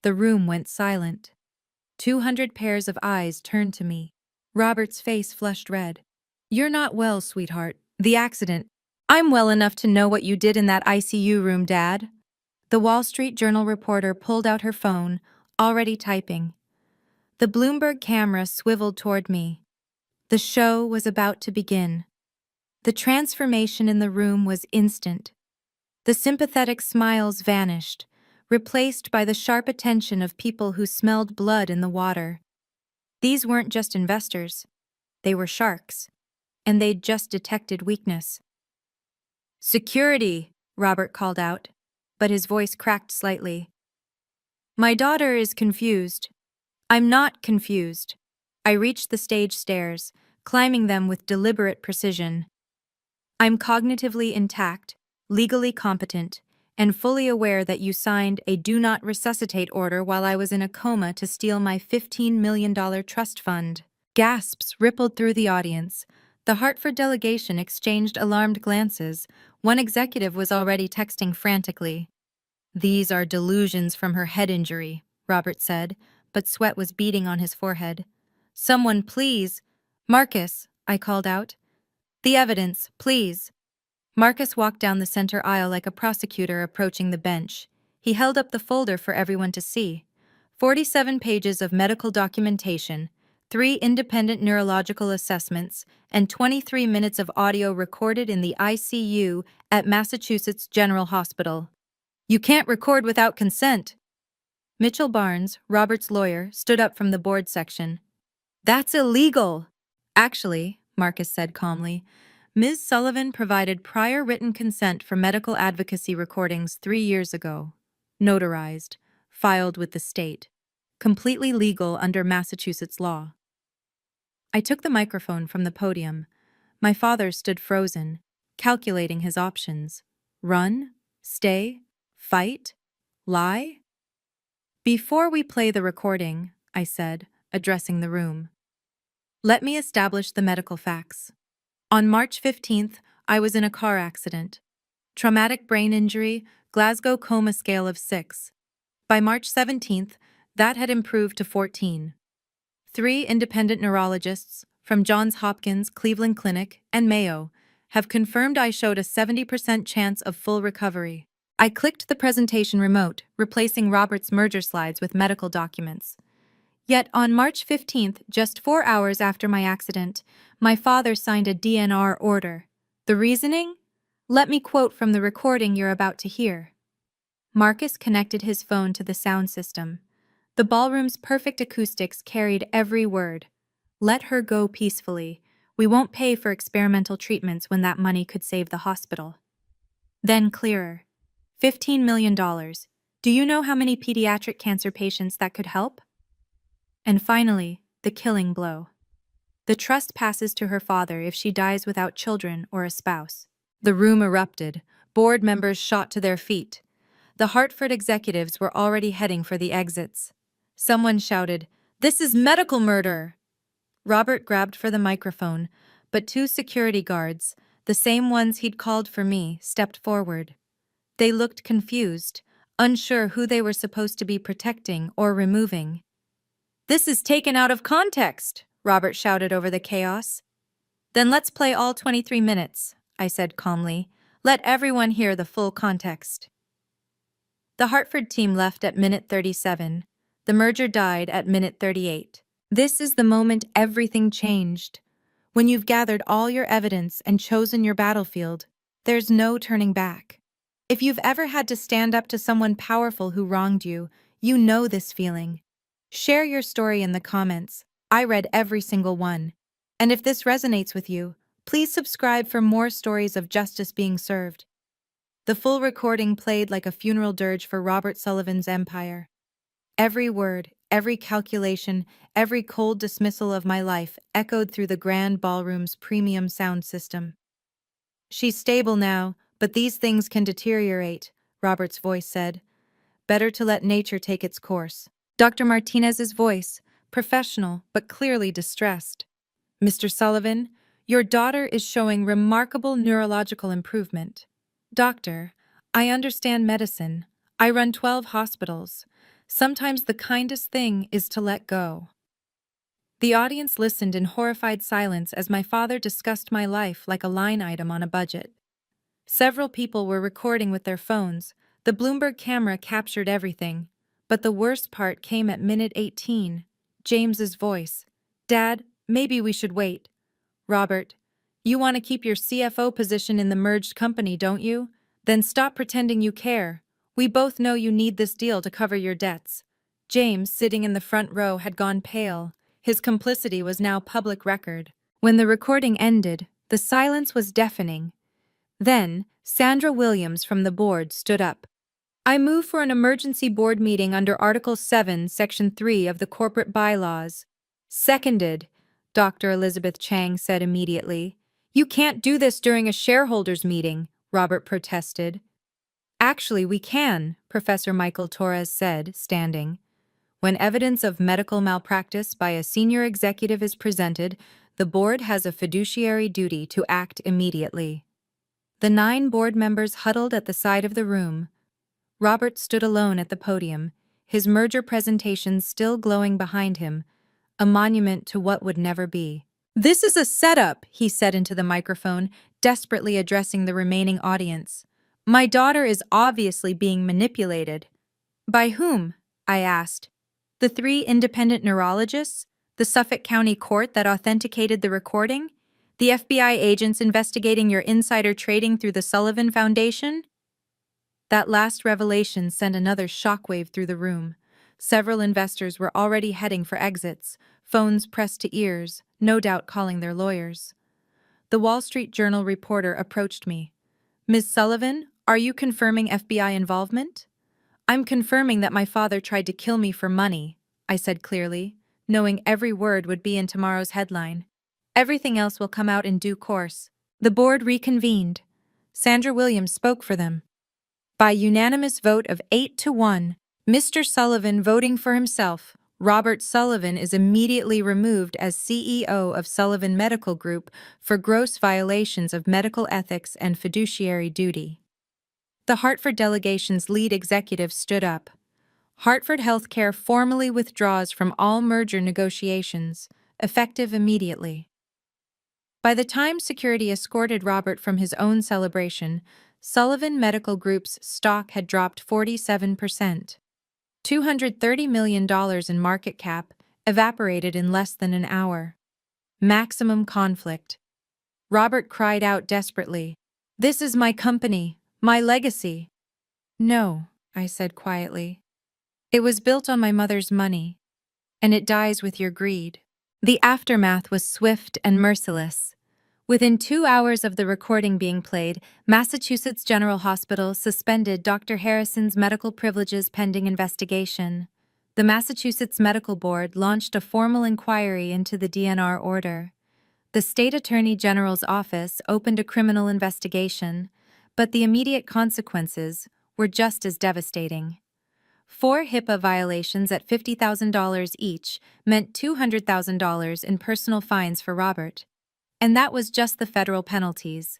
The room went silent. 200 pairs of eyes turned to me. Robert's face flushed red. "You're not well, sweetheart. The accident." "I'm well enough to know what you did in that ICU room, Dad." The Wall Street Journal reporter pulled out her phone, already typing. The Bloomberg camera swiveled toward me. The show was about to begin. The transformation in the room was instant. The sympathetic smiles vanished, replaced by the sharp attention of people who smelled blood in the water. These weren't just investors. They were sharks. And they'd just detected weakness. "Security," Robert called out, but his voice cracked slightly. "My daughter is confused." "I'm not confused." I reached the stage stairs, climbing them with deliberate precision. "I'm cognitively intact, legally competent, and fully aware that you signed a do not resuscitate order while I was in a coma to steal my $15 million trust fund." Gasps rippled through the audience. The Hartford delegation exchanged alarmed glances. One executive was already texting frantically. "These are delusions from her head injury," Robert said, but sweat was beading on his forehead. "Someone please—" "Marcus," I called out. "The evidence, please." Marcus walked down the center aisle like a prosecutor approaching the bench. He held up the folder for everyone to see. 47 pages of medical documentation, 3 independent neurological assessments, and 23 minutes of audio recorded in the ICU at Massachusetts General Hospital. "You can't record without consent." Mitchell Barnes, Robert's lawyer, stood up from the board section. That's illegal! Actually, Marcus said calmly, Ms. Sullivan provided prior written consent for medical advocacy recordings 3 years ago. Notarized, filed with the state. Completely legal under Massachusetts law. I took the microphone from the podium. My father stood frozen, calculating his options. Run? Stay? Fight? Lie? Before we play the recording, I said, addressing the room, let me establish the medical facts. On March 15th, I was in a car accident. Traumatic brain injury, Glasgow coma scale of 6. By March 17th, that had improved to 14. 3 independent neurologists from Johns Hopkins, Cleveland Clinic, and Mayo have confirmed I showed a 70% chance of full recovery. I clicked the presentation remote, replacing Robert's merger slides with medical documents. Yet on March 15th, just 4 hours after my accident, my father signed a DNR order. The reasoning? Let me quote from the recording you're about to hear. Marcus connected his phone to the sound system. The ballroom's perfect acoustics carried every word. Let her go peacefully. We won't pay for experimental treatments when that money could save the hospital. Then clearer. $15 million. Do you know how many pediatric cancer patients that could help? And finally, the killing blow. The trust passes to her father if she dies without children or a spouse. The room erupted. Board members shot to their feet. The Hartford executives were already heading for the exits. Someone shouted, "This is medical murder!" Robert grabbed for the microphone, but 2 security guards, the same ones he'd called for me, stepped forward. They looked confused, unsure who they were supposed to be protecting or removing. "This is taken out of context," Robert shouted over the chaos. "Then let's play all 23 minutes," I said calmly. "Let everyone hear the full context." The Hartford team left at minute 37. The merger died at minute 38. This is the moment everything changed. When you've gathered all your evidence and chosen your battlefield, there's no turning back. If you've ever had to stand up to someone powerful who wronged you, you know this feeling. Share your story in the comments. I read every single one. And if this resonates with you, please subscribe for more stories of justice being served. The full recording played like a funeral dirge for Robert Sullivan's empire. Every word, every calculation, every cold dismissal of my life echoed through the grand ballroom's premium sound system. "She's stable now, but these things can deteriorate," Robert's voice said. "Better to let nature take its course." Dr. Martinez's voice, professional but clearly distressed. "Mr. Sullivan, your daughter is showing remarkable neurological improvement. Doctor, I understand medicine. I run 12 hospitals. Sometimes the kindest thing is to let go." The audience listened in horrified silence as my father discussed my life like a line item on a budget. Several people were recording with their phones. The Bloomberg camera captured everything. But the worst part came at minute 18. James's voice. "Dad, maybe we should wait." "Robert, you want to keep your CFO position in the merged company, don't you? Then stop pretending you care. We both know you need this deal to cover your debts." James, sitting in the front row, had gone pale. His complicity was now public record. When the recording ended, the silence was deafening. Then, Sandra Williams from the board stood up. "I move for an emergency board meeting under Article 7, Section 3 of the corporate bylaws." "Seconded," Dr. Elizabeth Chang said immediately. "You can't do this during a shareholders' meeting," Robert protested. "Actually, we can," Professor Michael Torres said, standing. "When evidence of medical malpractice by a senior executive is presented, the board has a fiduciary duty to act immediately." The 9 board members huddled at the side of the room. Robert stood alone at the podium, his merger presentation still glowing behind him, a monument to what would never be. "This is a setup," he said into the microphone, desperately addressing the remaining audience. "My daughter is obviously being manipulated." "By whom?" I asked. "The 3 independent neurologists? The Suffolk County Court that authenticated the recording? The FBI agents investigating your insider trading through the Sullivan Foundation?" That last revelation sent another shockwave through the room. Several investors were already heading for exits, phones pressed to ears, no doubt calling their lawyers. The Wall Street Journal reporter approached me. "Ms. Sullivan, are you confirming FBI involvement?" "I'm confirming that my father tried to kill me for money," I said clearly, knowing every word would be in tomorrow's headline. "Everything else will come out in due course." The board reconvened. Sandra Williams spoke for them. By unanimous vote of 8-1, Mr. Sullivan voting for himself, Robert Sullivan is immediately removed as CEO of Sullivan Medical Group for gross violations of medical ethics and fiduciary duty. The Hartford delegation's lead executive stood up. Hartford Healthcare formally withdraws from all merger negotiations, effective immediately. By the time security escorted Robert from his own celebration, Sullivan Medical Group's stock had dropped 47%. $230 million in market cap evaporated in less than an hour. Maximum conflict. Robert cried out desperately, "This is my company, my legacy." "No," I said quietly. "It was built on my mother's money, and it dies with your greed." The aftermath was swift and merciless. Within 2 hours of the recording being played, Massachusetts General Hospital suspended Dr. Harrison's medical privileges pending investigation. The Massachusetts Medical Board launched a formal inquiry into the DNR order. The State Attorney General's office opened a criminal investigation, but the immediate consequences were just as devastating. 4 HIPAA violations at $50,000 each meant $200,000 in personal fines for Robert. And that was just the federal penalties.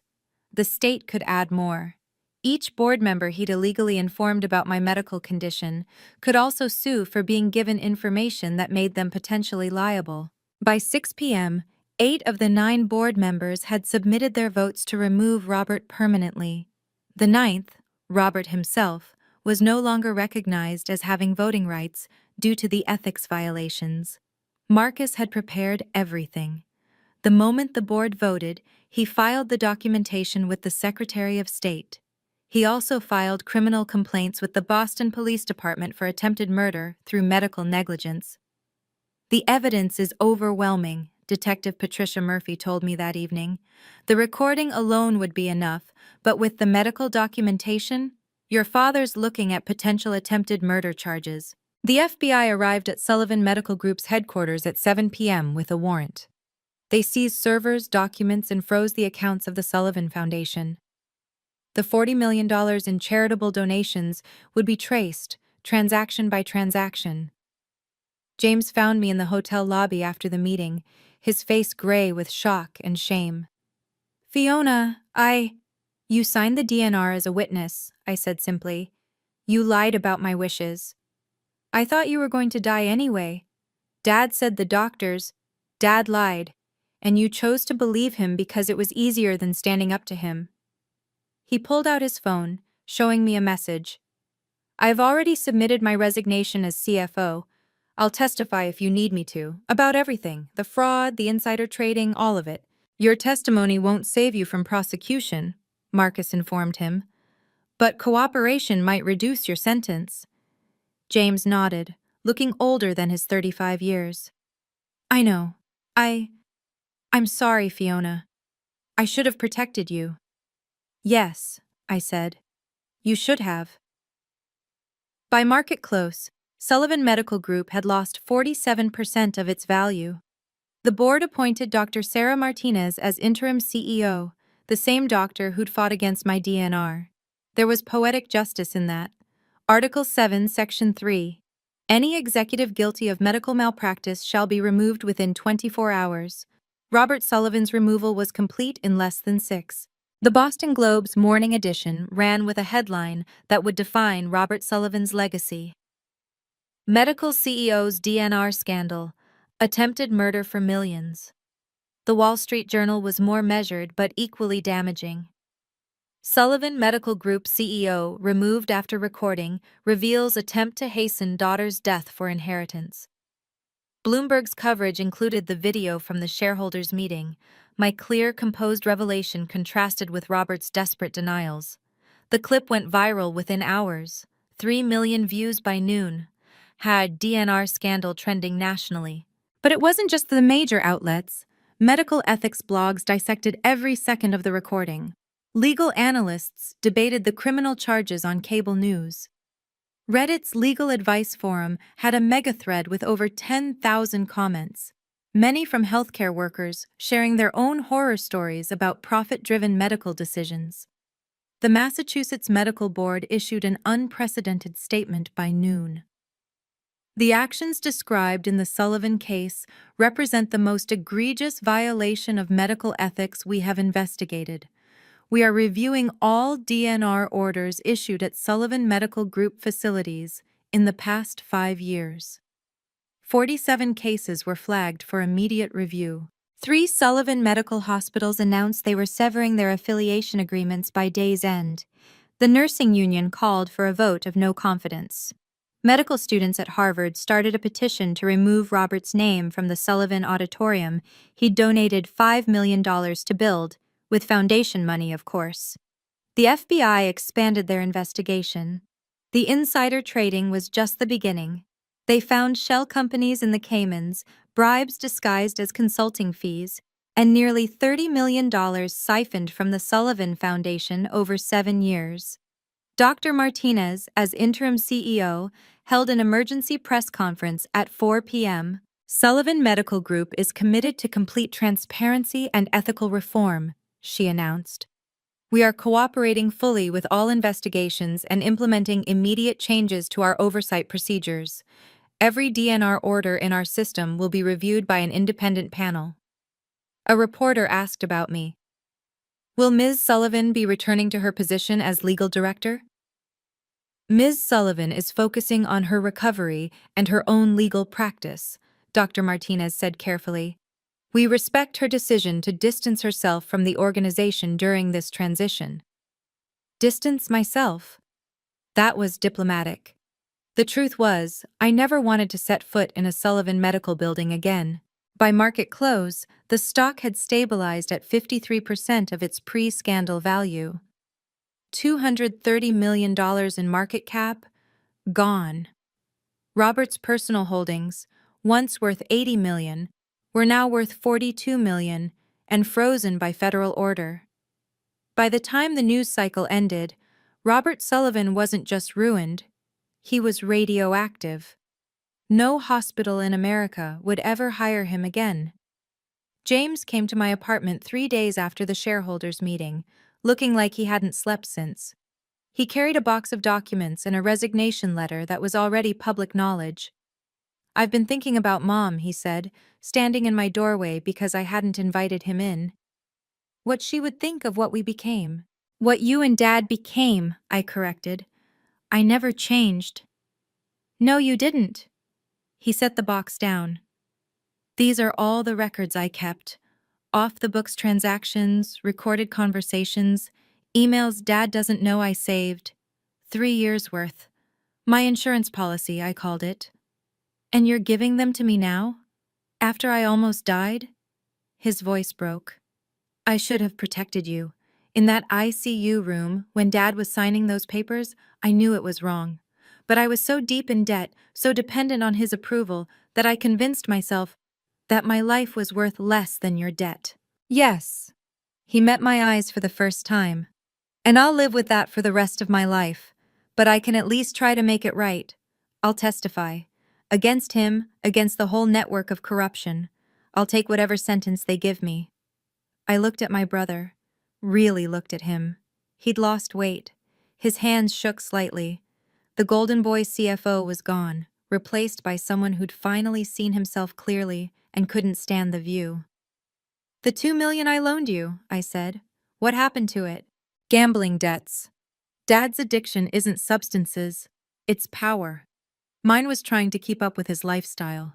The state could add more. Each board member he'd illegally informed about my medical condition could also sue for being given information that made them potentially liable. By 6 p.m., 8 of the 9 board members had submitted their votes to remove Robert permanently. The 9th, Robert himself, was no longer recognized as having voting rights due to the ethics violations. Marcus had prepared everything. The moment the board voted, he filed the documentation with the Secretary of State. He also filed criminal complaints with the Boston Police Department for attempted murder through medical negligence. "The evidence is overwhelming," Detective Patricia Murphy told me that evening. "The recording alone would be enough, but with the medical documentation, your father's looking at potential attempted murder charges." The FBI arrived at Sullivan Medical Group's headquarters at 7 p.m. with a warrant. They seized servers, documents, and froze the accounts of the Sullivan Foundation. The $40 million in charitable donations would be traced, transaction by transaction. James found me in the hotel lobby after the meeting, his face gray with shock and shame. "Fiona, You signed the DNR as a witness," I said simply. "You lied about my wishes. I thought you were going to die anyway. Dad said the doctors. Dad lied. And you chose to believe him because it was easier than standing up to him." He pulled out his phone, showing me a message. "I've already submitted my resignation as CFO. I'll testify if you need me to, about everything, the fraud, the insider trading, all of it. Your testimony won't save you from prosecution," Marcus informed him. "But cooperation might reduce your sentence." James nodded, looking older than his 35 years. "I know. I'm sorry, Fiona. I should have protected you." "Yes," I said. "You should have." By market close, Sullivan Medical Group had lost 47% of its value. The board appointed Dr. Sarah Martinez as interim CEO, the same doctor who'd fought against my DNR. There was poetic justice in that. Article 7, Section 3. Any executive guilty of medical malpractice shall be removed within 24 hours. Robert Sullivan's removal was complete in less than 6. The Boston Globe's morning edition ran with a headline that would define Robert Sullivan's legacy. Medical CEO's DNR scandal, attempted murder for millions. The Wall Street Journal was more measured but equally damaging. Sullivan Medical Group CEO removed after recording reveals attempt to hasten daughter's death for inheritance. Bloomberg's coverage included the video from the shareholders' meeting. My clear, composed revelation contrasted with Robert's desperate denials. The clip went viral within hours, 3 million views by noon. had DNR scandal trending nationally. But it wasn't just the major outlets. Medical ethics blogs dissected every second of the recording. Legal analysts debated the criminal charges on cable news. Reddit's legal advice forum had a mega thread with over 10,000 comments, many from healthcare workers sharing their own horror stories about profit-driven medical decisions. The Massachusetts Medical Board issued an unprecedented statement by noon. The actions described in the Sullivan case represent the most egregious violation of medical ethics we have investigated. We are reviewing all DNR orders issued at Sullivan Medical Group facilities in the past 5 years. 47 cases were flagged for immediate review. 3 Sullivan medical hospitals announced they were severing their affiliation agreements by day's end. The nursing union called for a vote of no confidence. Medical students at Harvard started a petition to remove Robert's name from the Sullivan Auditorium he'd donated $5 million to build, with foundation money, of course. The FBI expanded their investigation. The insider trading was just the beginning. They found shell companies in the Caymans, bribes disguised as consulting fees, and nearly $30 million siphoned from the Sullivan Foundation over 7 years. Dr. Martinez, as interim CEO, held an emergency press conference at 4 p.m. Sullivan Medical Group is committed to complete transparency and ethical reform, she announced. We are cooperating fully with all investigations and implementing immediate changes to our oversight procedures. Every DNR order in our system will be reviewed by an independent panel. A reporter asked about me. Will Ms. Sullivan be returning to her position as legal director? Ms. Sullivan is focusing on her recovery and her own legal practice, Dr. Martinez said carefully. We respect her decision to distance herself from the organization during this transition. Distance myself? That was diplomatic. The truth was, I never wanted to set foot in a Sullivan medical building again. By market close, the stock had stabilized at 53% of its pre-scandal value. $230 million in market cap? Gone. Robert's personal holdings, once worth $80 million, were now worth $42 million and frozen by federal order. By the time the news cycle ended, Robert Sullivan wasn't just ruined, he was radioactive. No hospital in America would ever hire him again. James came to my apartment 3 days after the shareholders' meeting, looking like he hadn't slept since. He carried a box of documents and a resignation letter that was already public knowledge. I've been thinking about Mom, he said, standing in my doorway because I hadn't invited him in. What she would think of what we became. What you and Dad became, I corrected. I never changed. No, you didn't. He set the box down. These are all the records I kept. Off-the-books transactions, recorded conversations, emails Dad doesn't know I saved. 3 years' worth. My insurance policy, I called it. And you're giving them to me now? After I almost died? His voice broke. I should have protected you. In that ICU room, when Dad was signing those papers, I knew it was wrong. But I was so deep in debt, so dependent on his approval, that I convinced myself that my life was worth less than your debt. Yes. He met my eyes for the first time. And I'll live with that for the rest of my life. But I can at least try to make it right. I'll testify. Against him, against the whole network of corruption. I'll take whatever sentence they give me. I looked at my brother. Really looked at him. He'd lost weight. His hands shook slightly. The Golden Boy CFO was gone, replaced by someone who'd finally seen himself clearly and couldn't stand the view. The $2 million I loaned you, I said. What happened to it? Gambling debts. Dad's addiction isn't substances, it's power. Mine was trying to keep up with his lifestyle.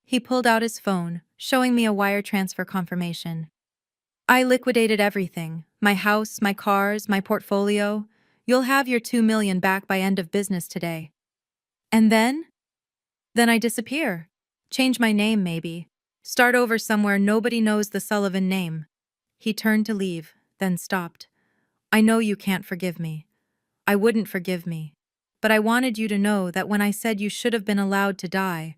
He pulled out his phone, showing me a wire transfer confirmation. I liquidated everything, my house, my cars, my portfolio. You'll have your $2 million back by end of business today. And then? Then I disappear. Change my name, maybe. Start over somewhere nobody knows the Sullivan name. He turned to leave, then stopped. I know you can't forgive me. I wouldn't forgive me. but I wanted you to know that when I said you should have been allowed to die,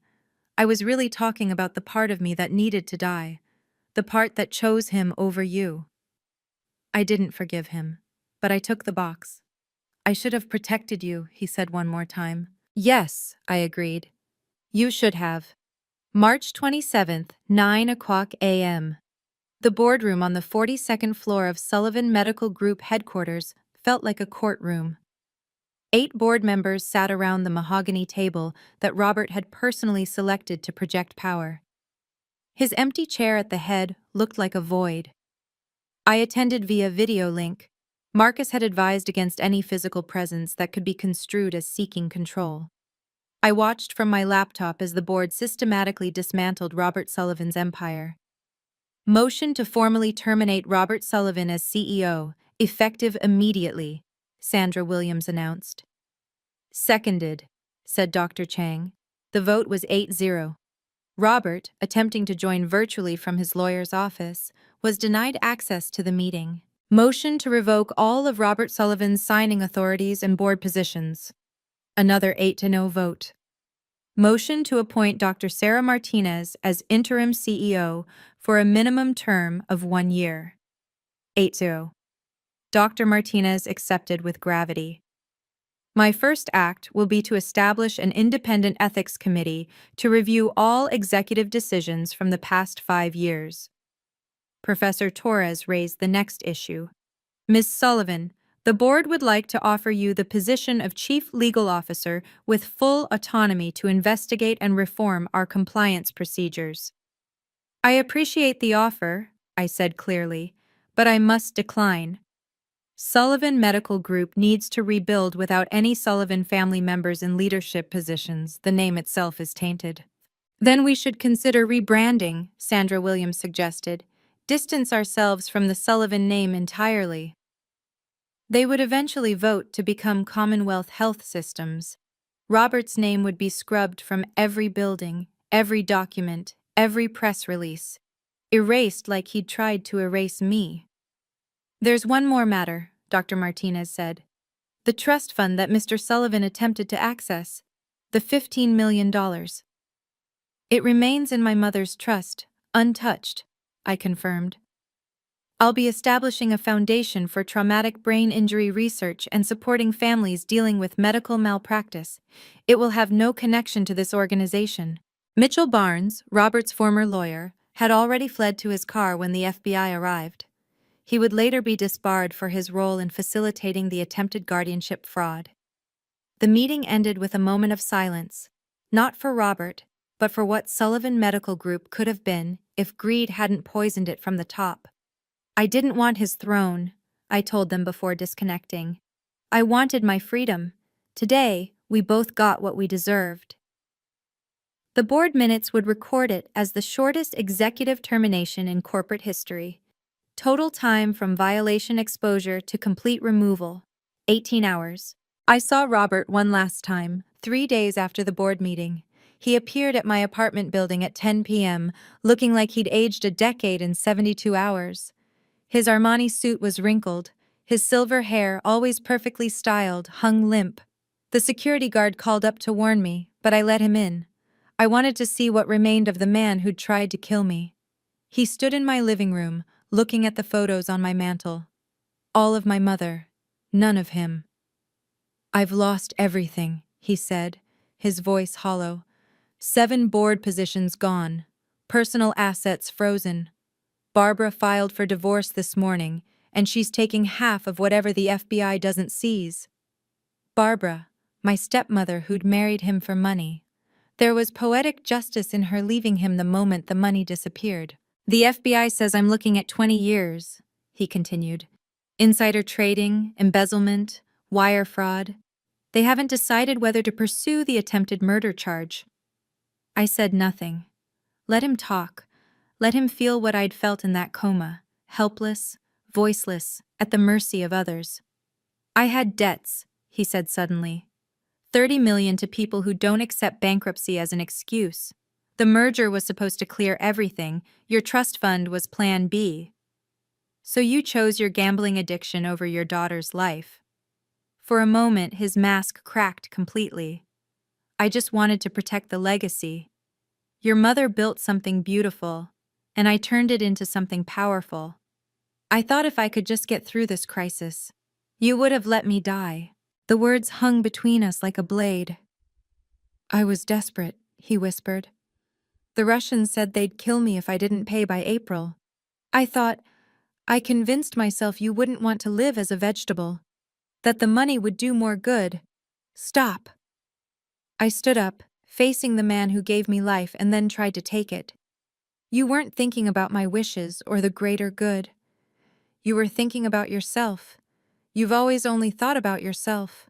I was really talking about the part of me that needed to die, the part that chose him over you." I didn't forgive him, but I took the box. "I should have protected you," he said one more time. "Yes," I agreed. "You should have." March 27th, 9 o'clock a.m. The boardroom on the 42nd floor of Sullivan Medical Group headquarters felt like a courtroom. 8 board members sat around the mahogany table that Robert had personally selected to project power. His empty chair at the head looked like a void. I attended via video link. Marcus had advised against any physical presence that could be construed as seeking control. I watched from my laptop as the board systematically dismantled Robert Sullivan's empire. "Motion to formally terminate Robert Sullivan as CEO, effective immediately," Sandra Williams announced. "Seconded," said Dr. Chang. The vote was 8-0. Robert, attempting to join virtually from his lawyer's office, was denied access to the meeting. "Motion to revoke all of Robert Sullivan's signing authorities and board positions." Another 8-0 vote. "Motion to appoint Dr. Sarah Martinez as interim CEO for a minimum term of 1 year." 8-0. Dr. Martinez accepted with gravity. "My first act will be to establish an independent ethics committee to review all executive decisions from the past 5 years." Professor Torres raised the next issue. "Ms. Sullivan, the board would like to offer you the position of Chief Legal Officer with full autonomy to investigate and reform our compliance procedures." "I appreciate the offer," I said clearly, "but I must decline. Sullivan Medical Group needs to rebuild without any Sullivan family members in leadership positions. The name itself is tainted." "Then we should consider rebranding," Sandra Williams suggested. "Distance ourselves from the Sullivan name entirely." They would eventually vote to become Commonwealth Health Systems. Robert's name would be scrubbed from every building, every document, every press release, erased like he'd tried to erase me. "There's one more matter," Dr. Martinez said. "The trust fund that Mr. Sullivan attempted to access, the $15 million. It remains in my mother's trust, untouched," I confirmed. "I'll be establishing a foundation for traumatic brain injury research and supporting families dealing with medical malpractice. It will have no connection to this organization." Mitchell Barnes, Robert's former lawyer, had already fled to his car when the FBI arrived. He would later be disbarred for his role in facilitating the attempted guardianship fraud. The meeting ended with a moment of silence, not for Robert, but for what Sullivan Medical Group could have been if greed hadn't poisoned it from the top. "I didn't want his throne," I told them before disconnecting. "I wanted my freedom. Today, we both got what we deserved." The board minutes would record it as the shortest executive termination in corporate history. Total time from violation exposure to complete removal, 18 hours. I saw Robert one last time, 3 days after the board meeting. He appeared at my apartment building at 10 p.m., looking like he'd aged a decade in 72 hours. His Armani suit was wrinkled. His silver hair, always perfectly styled, hung limp. The security guard called up to warn me, but I let him in. I wanted to see what remained of the man who'd tried to kill me. He stood in my living room, looking at the photos on my mantel. All of my mother, none of him. "I've lost everything," he said, his voice hollow. 7 board positions gone, personal assets frozen. Barbara filed for divorce this morning, and she's taking half of whatever the FBI doesn't seize. Barbara, my stepmother who'd married him for money. There was poetic justice in her leaving him the moment the money disappeared. "The FBI says I'm looking at 20 years, he continued. "Insider trading, embezzlement, wire fraud. They haven't decided whether to pursue the attempted murder charge." I said nothing. Let him talk. Let him feel what I'd felt in that coma, helpless, voiceless, at the mercy of others. "I had debts," he said suddenly. 30 million to people who don't accept bankruptcy as an excuse. The merger was supposed to clear everything. Your trust fund was Plan B. So you chose your gambling addiction over your daughter's life. For a moment, his mask cracked completely. I just wanted to protect the legacy. Your mother built something beautiful, and I turned it into something powerful. I thought if I could just get through this crisis, you would have let me die. The words hung between us like a blade. I was desperate, he whispered. The Russians said they'd kill me if I didn't pay by April. I convinced myself you wouldn't want to live as a vegetable, that the money would do more good. Stop. I stood up, facing the man who gave me life, and then tried to take it. You weren't thinking about my wishes or the greater good. You were thinking about yourself. You've always only thought about yourself.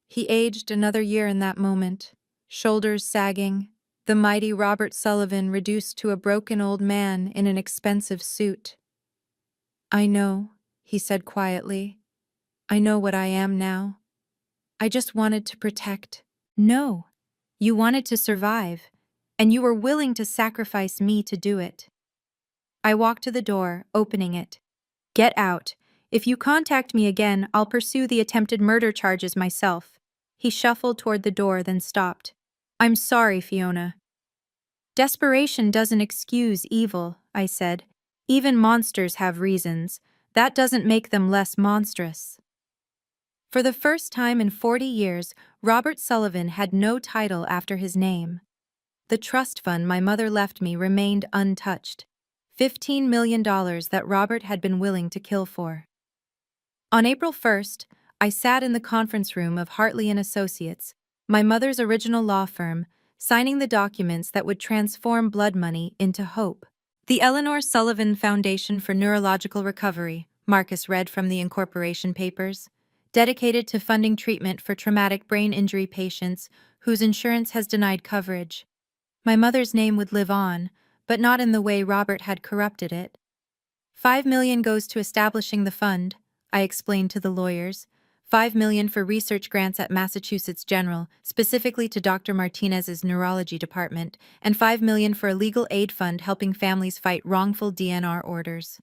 He aged another year in that moment, shoulders sagging, the mighty Robert Sullivan reduced to a broken old man in an expensive suit. I know, he said quietly. I know what I am now. I just wanted to protect. No, you wanted to survive, and you were willing to sacrifice me to do it. I walked to the door, opening it. Get out. If you contact me again, I'll pursue the attempted murder charges myself. He shuffled toward the door, then stopped. I'm sorry, Fiona. Desperation doesn't excuse evil, I said. Even monsters have reasons. That doesn't make them less monstrous. For the first time in 40 years, Robert Sullivan had no title after his name. The trust fund my mother left me remained untouched. $15 million that Robert had been willing to kill for. On April 1st, I sat in the conference room of Hartley & Associates, my mother's original law firm, signing the documents that would transform blood money into hope. The Eleanor Sullivan Foundation for Neurological Recovery, Marcus read from the incorporation papers, dedicated to funding treatment for traumatic brain injury patients whose insurance has denied coverage. My mother's name would live on, but not in the way Robert had corrupted it. $5 million goes to establishing the fund, I explained to the lawyers. $5 million for research grants at Massachusetts General, specifically to Dr. Martinez's neurology department, and $5 million for a legal aid fund helping families fight wrongful DNR orders.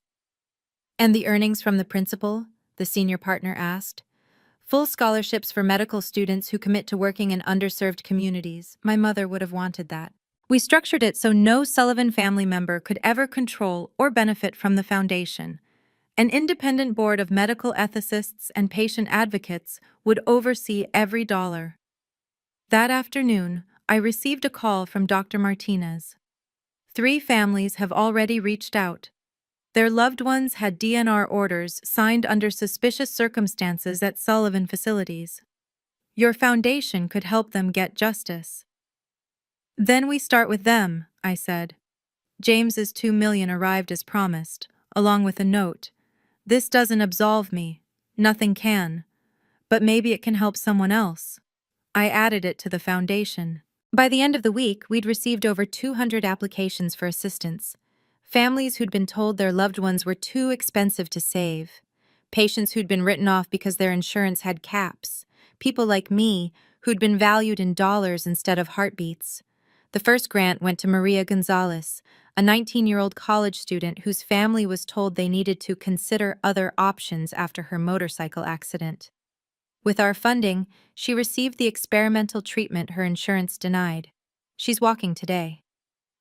And the earnings from the principal? The senior partner asked. Full scholarships for medical students who commit to working in underserved communities. My mother would have wanted that. We structured it so no Sullivan family member could ever control or benefit from the foundation. An independent board of medical ethicists and patient advocates would oversee every dollar. That afternoon, I received a call from Dr. Martinez. 3 families have already reached out. Their loved ones had DNR orders signed under suspicious circumstances at Sullivan facilities. Your foundation could help them get justice. Then we start with them, I said. James's $2 million arrived as promised, along with a note. This doesn't absolve me. Nothing can. But maybe it can help someone else. I added it to the foundation. By the end of the week, we'd received over 200 applications for assistance. Families who'd been told their loved ones were too expensive to save. Patients who'd been written off because their insurance had caps. People like me who'd been valued in dollars instead of heartbeats. The first grant went to Maria Gonzalez, a 19-year-old college student whose family was told they needed to consider other options after her motorcycle accident. With our funding, she received the experimental treatment her insurance denied. She's walking today.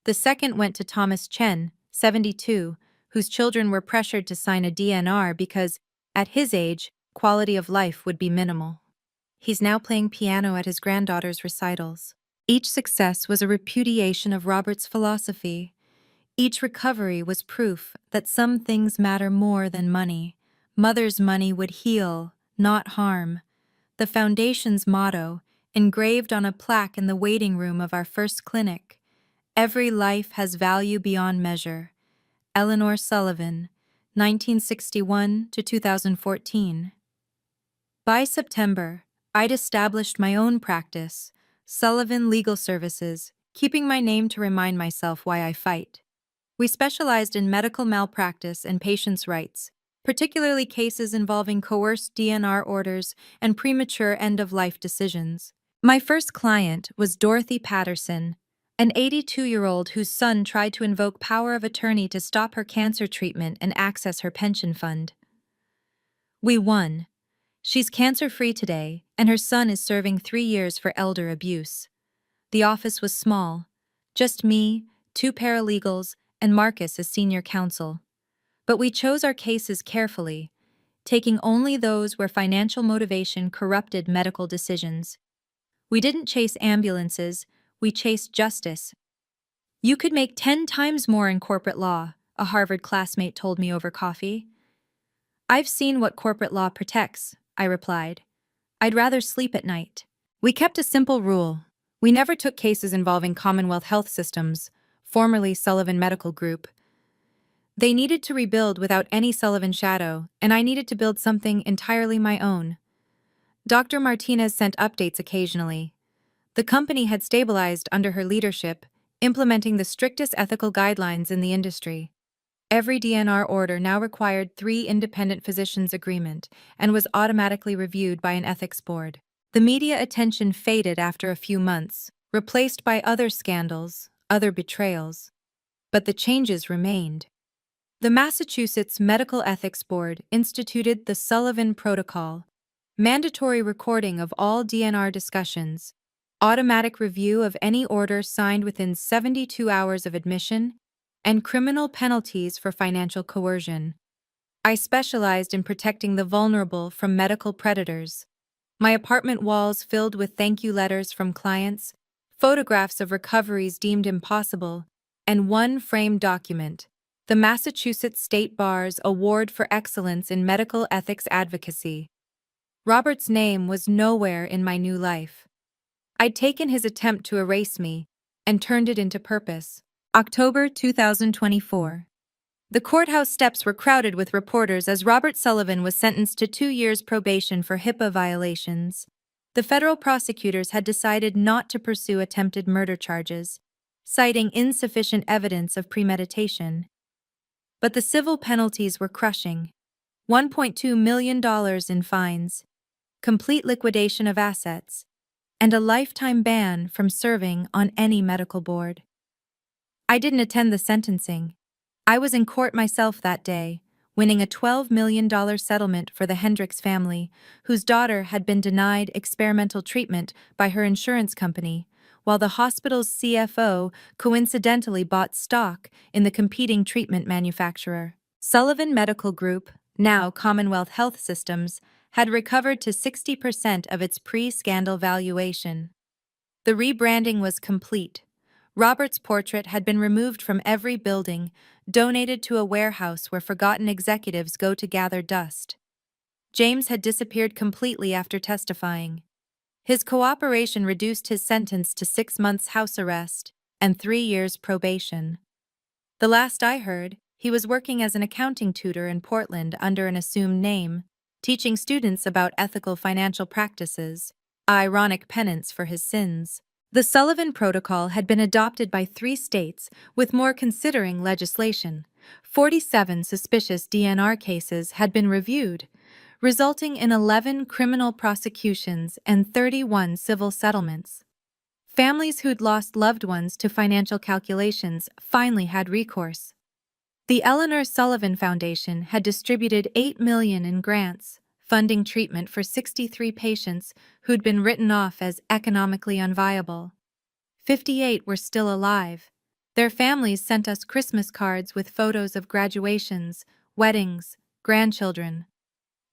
The second went to Thomas Chen, 72, whose children were pressured to sign a DNR because, at his age, quality of life would be minimal. He's now playing piano at his granddaughter's recitals. Each success was a repudiation of Robert's philosophy. Each recovery was proof that some things matter more than money. Mother's money would heal, not harm. The foundation's motto, engraved on a plaque in the waiting room of our first clinic: every life has value beyond measure. Eleanor Sullivan, 1961 to 2014. By September, I'd established my own practice, Sullivan Legal Services, keeping my name to remind myself why I fight. We specialized in medical malpractice and patients' rights, particularly cases involving coerced DNR orders and premature end-of-life decisions. My first client was Dorothy Patterson, an 82-year-old whose son tried to invoke power of attorney to stop her cancer treatment and access her pension fund. We won. She's cancer-free today, and her son is serving 3 years for elder abuse. The office was small. Just me, 2 paralegals, and Marcus as senior counsel. But we chose our cases carefully, taking only those where financial motivation corrupted medical decisions. We didn't chase ambulances, we chased justice. You could make 10 times more in corporate law, a Harvard classmate told me over coffee. I've seen what corporate law protects, I replied. I'd rather sleep at night. We kept a simple rule. We never took cases involving Commonwealth Health Systems, formerly Sullivan Medical Group. They needed to rebuild without any Sullivan shadow, and I needed to build something entirely my own. Dr. Martinez sent updates occasionally. The company had stabilized under her leadership, implementing the strictest ethical guidelines in the industry. Every DNR order now required 3 independent physicians' agreement and was automatically reviewed by an ethics board. The media attention faded after a few months, replaced by other scandals, other betrayals. But the changes remained. The Massachusetts Medical Ethics Board instituted the Sullivan Protocol, mandatory recording of all DNR discussions, automatic review of any order signed within 72 hours of admission, and criminal penalties for financial coercion. I specialized in protecting the vulnerable from medical predators. My apartment walls filled with thank you letters from clients, photographs of recoveries deemed impossible, and one framed document, the Massachusetts State Bar's Award for Excellence in Medical Ethics Advocacy. Robert's name was nowhere in my new life. I'd taken his attempt to erase me and turned it into purpose. October 2024. The courthouse steps were crowded with reporters as Robert Sullivan was sentenced to 2 years probation for HIPAA violations. The federal prosecutors had decided not to pursue attempted murder charges, citing insufficient evidence of premeditation. But the civil penalties were crushing. $1.2 million in fines, complete liquidation of assets, and a lifetime ban from serving on any medical board. I didn't attend the sentencing. I was in court myself that day, winning a $12 million settlement for the Hendricks family, whose daughter had been denied experimental treatment by her insurance company, while the hospital's CFO coincidentally bought stock in the competing treatment manufacturer. Sullivan Medical Group, now Commonwealth Health Systems, had recovered to 60% of its pre-scandal valuation. The rebranding was complete. Robert's portrait had been removed from every building, donated to a warehouse where forgotten executives go to gather dust. James had disappeared completely after testifying. His cooperation reduced his sentence to 6 months house arrest and 3 years probation. The last I heard, he was working as an accounting tutor in Portland under an assumed name, teaching students about ethical financial practices, ironic penance for his sins. The Sullivan Protocol had been adopted by 3 states with more considering legislation. 47 suspicious DNR cases had been reviewed, resulting in 11 criminal prosecutions and 31 civil settlements. Families who'd lost loved ones to financial calculations finally had recourse. The Eleanor Sullivan Foundation had distributed $8 million in grants, funding treatment for 63 patients who'd been written off as economically unviable. 58 were still alive. Their families sent us Christmas cards with photos of graduations, weddings, grandchildren.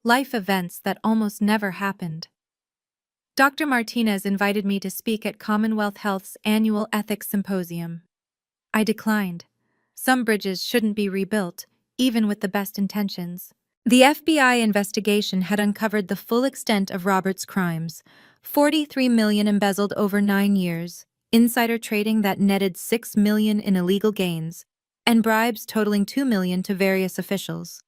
Life events that almost never happened. Dr. Martinez invited me to speak at Commonwealth Health's annual ethics symposium. I declined. Some bridges shouldn't be rebuilt, even with the best intentions. The FBI investigation had uncovered the full extent of Robert's crimes: $43 million embezzled over 9 years, insider trading that netted $6 million in illegal gains, and bribes totaling $2 million to various officials.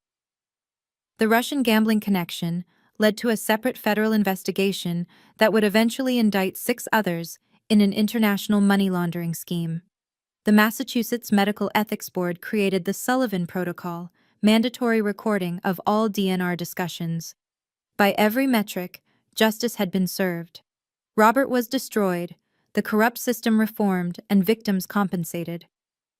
The Russian gambling connection led to a separate federal investigation that would eventually indict 6 others in an international money laundering scheme. The Massachusetts Medical Ethics Board created the Sullivan Protocol, mandatory recording of all DNR discussions. By every metric, justice had been served. Robert was destroyed, the corrupt system reformed, and victims compensated.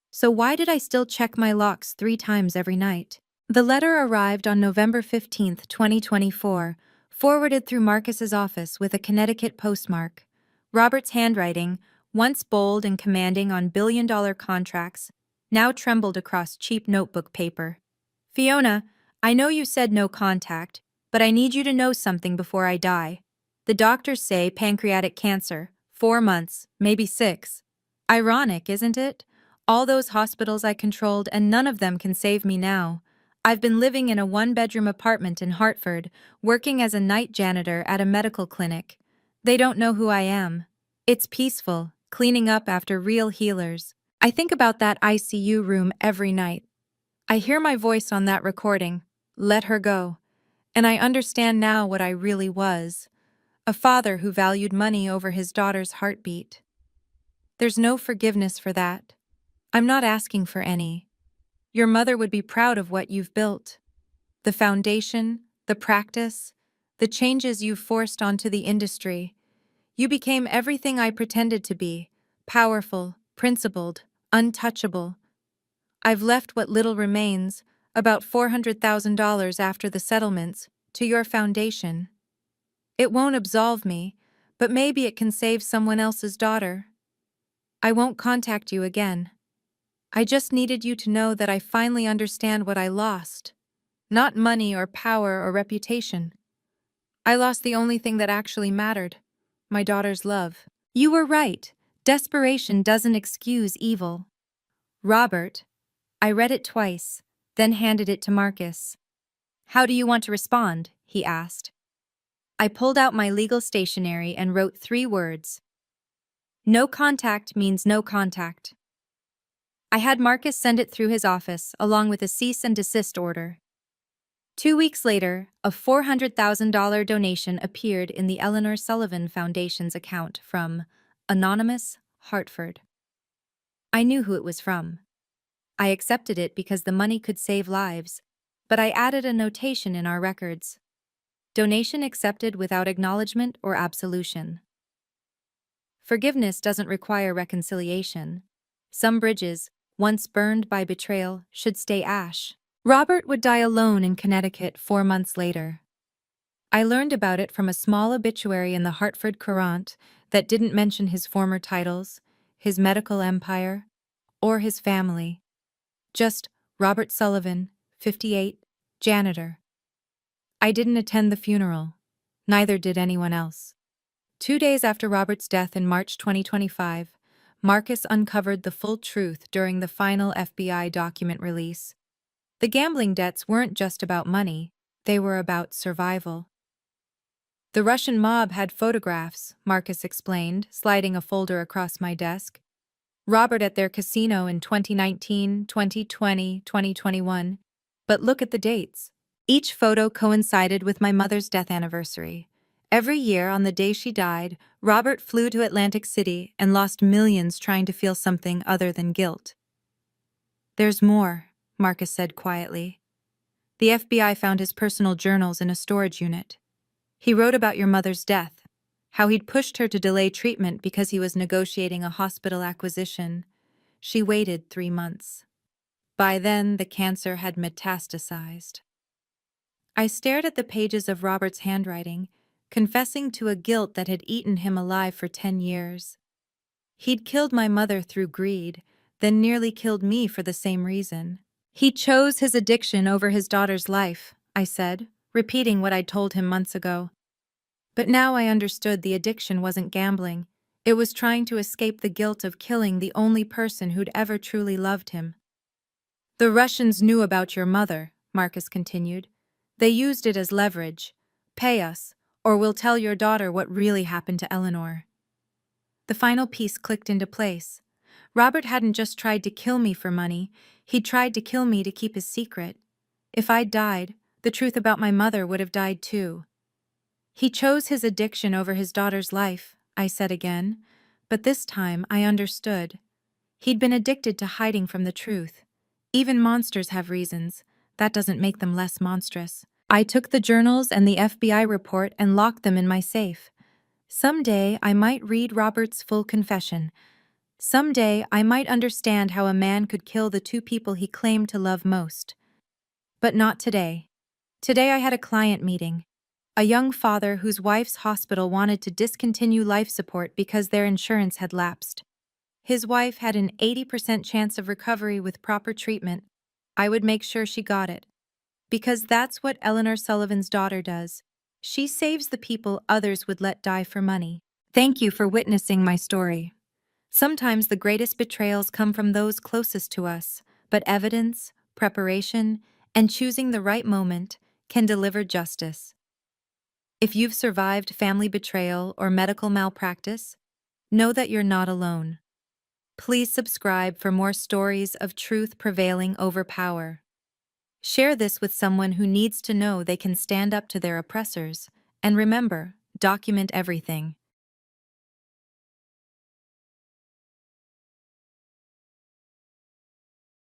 So why did I still check my locks 3 times every night? The letter arrived on November 15, 2024, Forwarded through Marcus's office with a Connecticut postmark. Robert's handwriting, once bold and commanding on billion-dollar contracts, now trembled across cheap notebook paper. Fiona, I know you said no contact, but I need you to know something before I die. The doctors say pancreatic cancer, 4 months, maybe 6. Ironic, isn't it? All those hospitals I controlled and none of them can save me now. I've been living in a one-bedroom apartment in Hartford, working as a night janitor at a medical clinic. They don't know who I am. It's peaceful, cleaning up after real healers. I think about that ICU room every night. I hear my voice on that recording, "Let her go," and I understand now what I really was, a father who valued money over his daughter's heartbeat. There's no forgiveness for that. I'm not asking for any. Your mother would be proud of what you've built. The foundation, the practice, the changes you've forced onto the industry. You became everything I pretended to be, powerful, principled, untouchable. I've left what little remains, about $400,000 after the settlements, to your foundation. It won't absolve me, but maybe it can save someone else's daughter. I won't contact you again. I just needed you to know that I finally understand what I lost. Not money or power or reputation. I lost the only thing that actually mattered, my daughter's love. You were right. Desperation doesn't excuse evil. Robert, I read it twice, then handed it to Marcus. How do you want to respond? He asked. I pulled out my legal stationery and wrote 3 words. No contact means no contact. I had Marcus send it through his office, along with a cease and desist order. 2 weeks later, a $400,000 donation appeared in the Eleanor Sullivan Foundation's account from Anonymous, Hartford. I knew who it was from. I accepted it because the money could save lives, but I added a notation in our records. Donation accepted without acknowledgement or absolution. Forgiveness doesn't require reconciliation. Some bridges, once burned by betrayal, should stay ash. Robert would die alone in Connecticut 4 months later. I learned about it from a small obituary in the Hartford Courant that didn't mention his former titles, his medical empire, or his family. Just Robert Sullivan, 58, janitor. I didn't attend the funeral. Neither did anyone else. 2 days after Robert's death in March 2025, Marcus uncovered the full truth during the final FBI document release. The gambling debts weren't just about money, they were about survival. The Russian mob had photographs, Marcus explained, sliding a folder across my desk. Robert at their casino in 2019, 2020, 2021. But look at the dates. Each photo coincided with my mother's death anniversary. Every year, on the day she died, Robert flew to Atlantic City and lost millions trying to feel something other than guilt. There's more, Marcus said quietly. The FBI found his personal journals in a storage unit. He wrote about your mother's death, how he'd pushed her to delay treatment because he was negotiating a hospital acquisition. She waited 3 months. By then, the cancer had metastasized. I stared at the pages of Robert's handwriting, confessing to a guilt that had eaten him alive for 10 years. He'd killed my mother through greed, then nearly killed me for the same reason. He chose his addiction over his daughter's life, I said, repeating what I'd told him months ago. But now I understood the addiction wasn't gambling. It was trying to escape the guilt of killing the only person who'd ever truly loved him. The Russians knew about your mother, Marcus continued. They used it as leverage. Pay us, or we'll tell your daughter what really happened to Eleanor. The final piece clicked into place. Robert hadn't just tried to kill me for money, he'd tried to kill me to keep his secret. If I'd died, the truth about my mother would have died too. He chose his addiction over his daughter's life, I said again, but this time I understood. He'd been addicted to hiding from the truth. Even monsters have reasons. That doesn't make them less monstrous. I took the journals and the FBI report and locked them in my safe. Someday I might read Robert's full confession. Someday I might understand how a man could kill the 2 people he claimed to love most. But not today. Today I had a client meeting. A young father whose wife's hospital wanted to discontinue life support because their insurance had lapsed. His wife had an 80% chance of recovery with proper treatment. I would make sure she got it. Because that's what Eleanor Sullivan's daughter does. She saves the people others would let die for money. Thank you for witnessing my story. Sometimes the greatest betrayals come from those closest to us, but evidence, preparation, and choosing the right moment can deliver justice. If you've survived family betrayal or medical malpractice, know that you're not alone. Please subscribe for more stories of truth prevailing over power. Share this with someone who needs to know they can stand up to their oppressors, and remember, document everything.